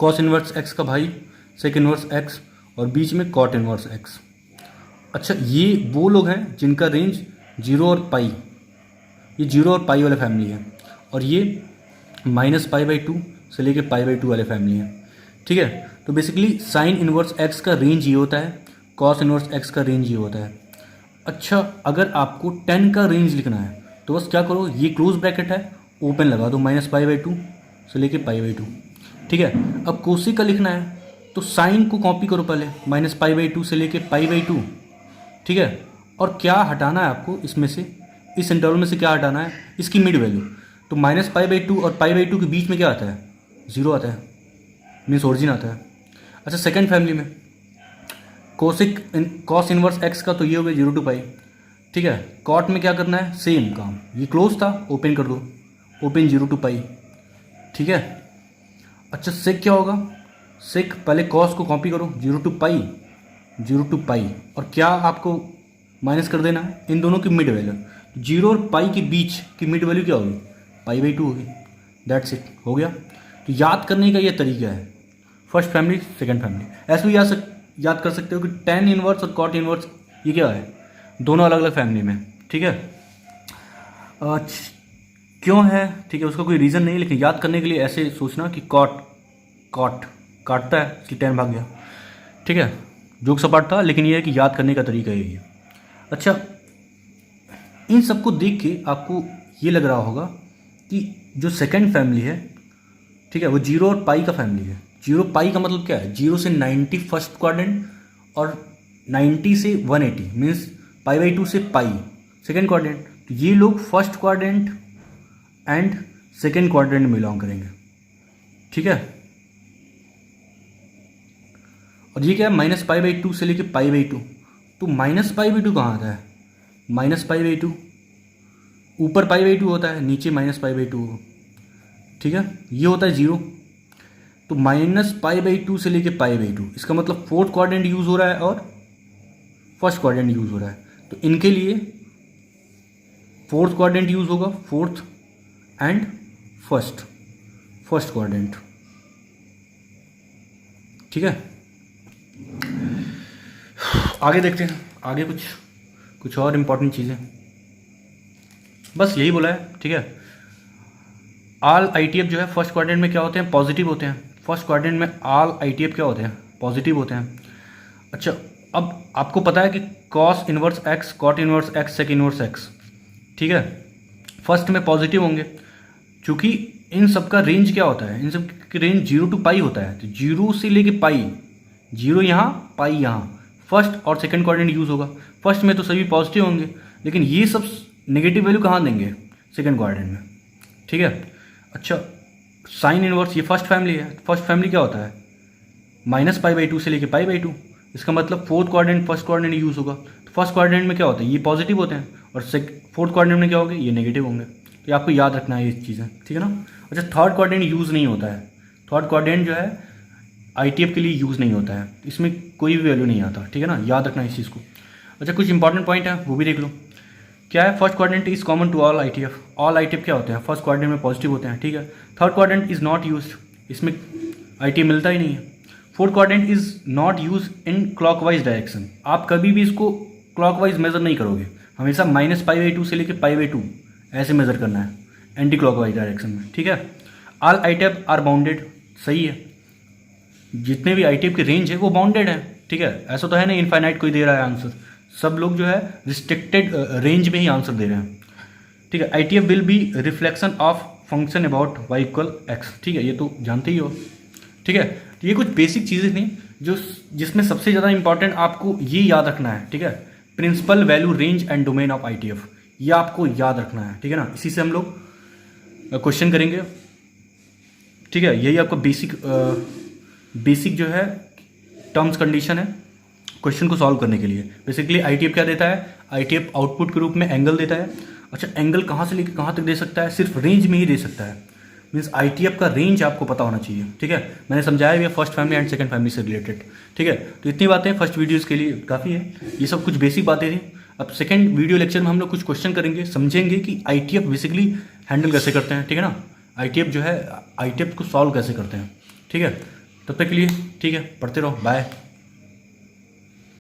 कॉस इनवर्स एक्स का भाई सेक इनवर्स एक्स, और बीच में कॉट इनवर्स एक्स। अच्छा ये वो लोग हैं जिनका रेंज जीरो और पाई, ये जीरो और पाई वाला फैमिली है, और ये -π/2 से लेके π/2 वाले फैमिली है, ठीक है। तो बेसिकली साइन इनवर्स एक्स का रेंज ये होता है, कॉस इनवर्स एक्स का रेंज ये होता है। अच्छा, अगर आपको 10 का रेंज लिखना है तो बस क्या करो, ये क्लोज ब्रैकेट है, ओपन लगा दो -π/2 से लेके π/2, ठीक है। अब कोसिक का लिखना है तो साइन को कॉपी करो पहले, -π/2 से लेके π/2, ठीक है। और क्या हटाना है आपको इसमें से, इस इंटरवल में से क्या हटाना है, इसकी मिड वैल्यू। तो -π/2 और π/2 के बीच में क्या आता है, 0 आता है, मीन्स ओरिजिन आता है। अच्छा, सेकेंड फैमिली में कोसिक कॉस इनवर्स एक्स का तो ये हो गया 0 to π, ठीक है। कॉट में क्या करना है, सेम काम, ये क्लोज था, ओपन कर दो, ओपन 0 to π, ठीक है। अच्छा, सेक क्या होगा, सेक पहले कॉस को कॉपी करो, 0 to π, 0 to π, और क्या आपको माइनस कर देना है, इन दोनों की मिड वैल्यू। 0 और पाई के बीच की मिड वैल्यू क्या होगी, π/2 होगी, दैट्स इट, हो गया। तो याद करने का ये तरीका है, फर्स्ट फैमिली सेकंड फैमिली। ऐसे भी याद कर सकते हो कि tan इनवर्स और cot इनवर्स ये क्या है, दोनों अलग अलग फैमिली में, ठीक है। क्यों है, ठीक है, उसका कोई रीज़न नहीं, लेकिन याद करने के लिए ऐसे सोचना कि कॉट काटता है इसलिए tan भाग गया, ठीक है। जोक सपाट था, लेकिन ये है कि याद करने का तरीका यही है। अच्छा, इन सबको देख के आपको ये लग रहा होगा कि जो सेकंड फैमिली है, ठीक है, वो 0 और पाई का फैमिली है। 0 पाई का मतलब क्या है, 0 से 90 फर्स्ट क्वाड्रेंट और 90 से 180, मीन्स π/2 से पाई सेकेंड क्वाड्रेंट। तो ये लोग first quadrant and second quadrant में बिलोंग करेंगे, ठीक है। और ये क्या है, -π/2 से लेके π/2। तो -π/2 कहाँ आता है, -π/2 ऊपर π/2 होता है, नीचे -π/2, ठीक है। ये होता है 0, तो -π/2 से लेके π/2, इसका मतलब फोर्थ क्वाड्रेंट यूज़ हो रहा है और फर्स्ट क्वाड्रेंट यूज़ हो रहा है। तो इनके लिए फोर्थ क्वाड्रेंट यूज़ होगा, फोर्थ एंड फर्स्ट क्वाड्रेंट, ठीक है। आगे देखते हैं, आगे कुछ और इम्पोर्टेंट चीज़ें, बस यही बोला है, ठीक है। ऑल ITF जो है फर्स्ट क्वाड्रेंट में क्या होते हैं, पॉजिटिव होते हैं। फर्स्ट क्वाड्रेंट में ऑल ITF क्या होते हैं, पॉजिटिव होते हैं। अच्छा, अब आपको पता है कि cos inverse X, cot inverse X, sec inverse X, ठीक है, फर्स्ट में पॉजिटिव होंगे। चूँकि इन सब का रेंज क्या होता है, इन सब की रेंज 0 to π होता है, तो 0 से लेके पाई, 0 यहाँ, पाई यहाँ, फर्स्ट और सेकंड क्वाड्रेंट यूज़ होगा। फर्स्ट में तो सभी पॉजिटिव होंगे, लेकिन ये सब नेगेटिव वैल्यू कहाँ देंगे, सेकंड क्वाड्रेंट में, ठीक है। अच्छा, साइन इनवर्स, ये फर्स्ट फैमिली है। फर्स्ट फैमिली क्या होता है, -π/2 से लेके π/2, इसका मतलब fourth quadrant first quadrant use होगा। तो फर्स्ट क्वाड्रेंट में क्या होता है, ये पॉजिटिव होते हैं, और फोर्थ क्वाड्रेंट में क्या होंगे, ये नेगेटिव होंगे। तो आपको याद रखना है ये चीज़ें, ठीक है ना। अच्छा, थर्ड क्वाड्रेंट यूज़ नहीं होता है, थर्ड क्वाड्रेंट जो है ITF के लिए यूज़ नहीं होता है, इसमें कोई भी वैल्यू नहीं आता, ठीक है ना, याद रखना इस चीज़ को। अच्छा, कुछ इंपॉर्टेंट पॉइंट है वो भी देख लो। क्या है, first quadrant is common to all ITF। All ITF क्या होते हैं, फर्स्ट क्वाड्रेंट में पॉजिटिव होते हैं, ठीक है। Third quadrant is not used, इसमें ITF मिलता ही नहीं है। Fourth quadrant is not use in clockwise direction, आप कभी भी इसको क्लॉकवाइज मेजर नहीं करोगे, हमेशा -π/2 से लेके π/2 ऐसे मेजर करना है एंटी क्लॉकवाइज डायरेक्शन में, ठीक है। ऑल ITF आर बाउंडेड, सही है, जितने भी ITF की रेंज है वो बाउंडेड है, ठीक है। ऐसा तो है नहीं इनफाइनाइट कोई दे रहा है आंसर, सब लोग जो है रिस्ट्रिक्टेड रेंज में ही आंसर दे रहे हैं, ठीक है। ITF will be reflection of function about y = x, ठीक है, ये तो जानते ही हो, ठीक है। तो ये कुछ बेसिक चीज़ें थी जिसमें सबसे ज़्यादा इंपॉर्टेंट आपको ये याद रखना है, ठीक है, principal, value, range and domain of ITF, ये आपको याद रखना है, ठीक है ना। इसी से हम लोग क्वेश्चन करेंगे, ठीक है। यही आपका बेसिक जो है टर्म्स कंडीशन है क्वेश्चन को सॉल्व करने के लिए। बेसिकली ITF क्या देता है, ITF आउटपुट के रूप में एंगल देता है। अच्छा, एंगल कहाँ से लेकर कहाँ तक दे सकता है, सिर्फ रेंज में ही दे सकता है, मीन्स ITF का रेंज आपको पता होना चाहिए, ठीक है। मैंने समझाया भी है first family and second family से रिलेटेड, ठीक है। तो इतनी बातें फर्स्ट वीडियोज़ के लिए काफ़ी है, ये सब कुछ बेसिक बातें थी। अब सेकंड वीडियो लेक्चर में हम लोग कुछ क्वेश्चन करेंगे, समझेंगे कि ITF बेसिकली हैंडल कैसे करते हैं, ठीक है ना। ITF जो है ITF को सॉल्व कैसे करते हैं, ठीक है। तब तक के लिए ठीक है, पढ़ते रहो, बाय।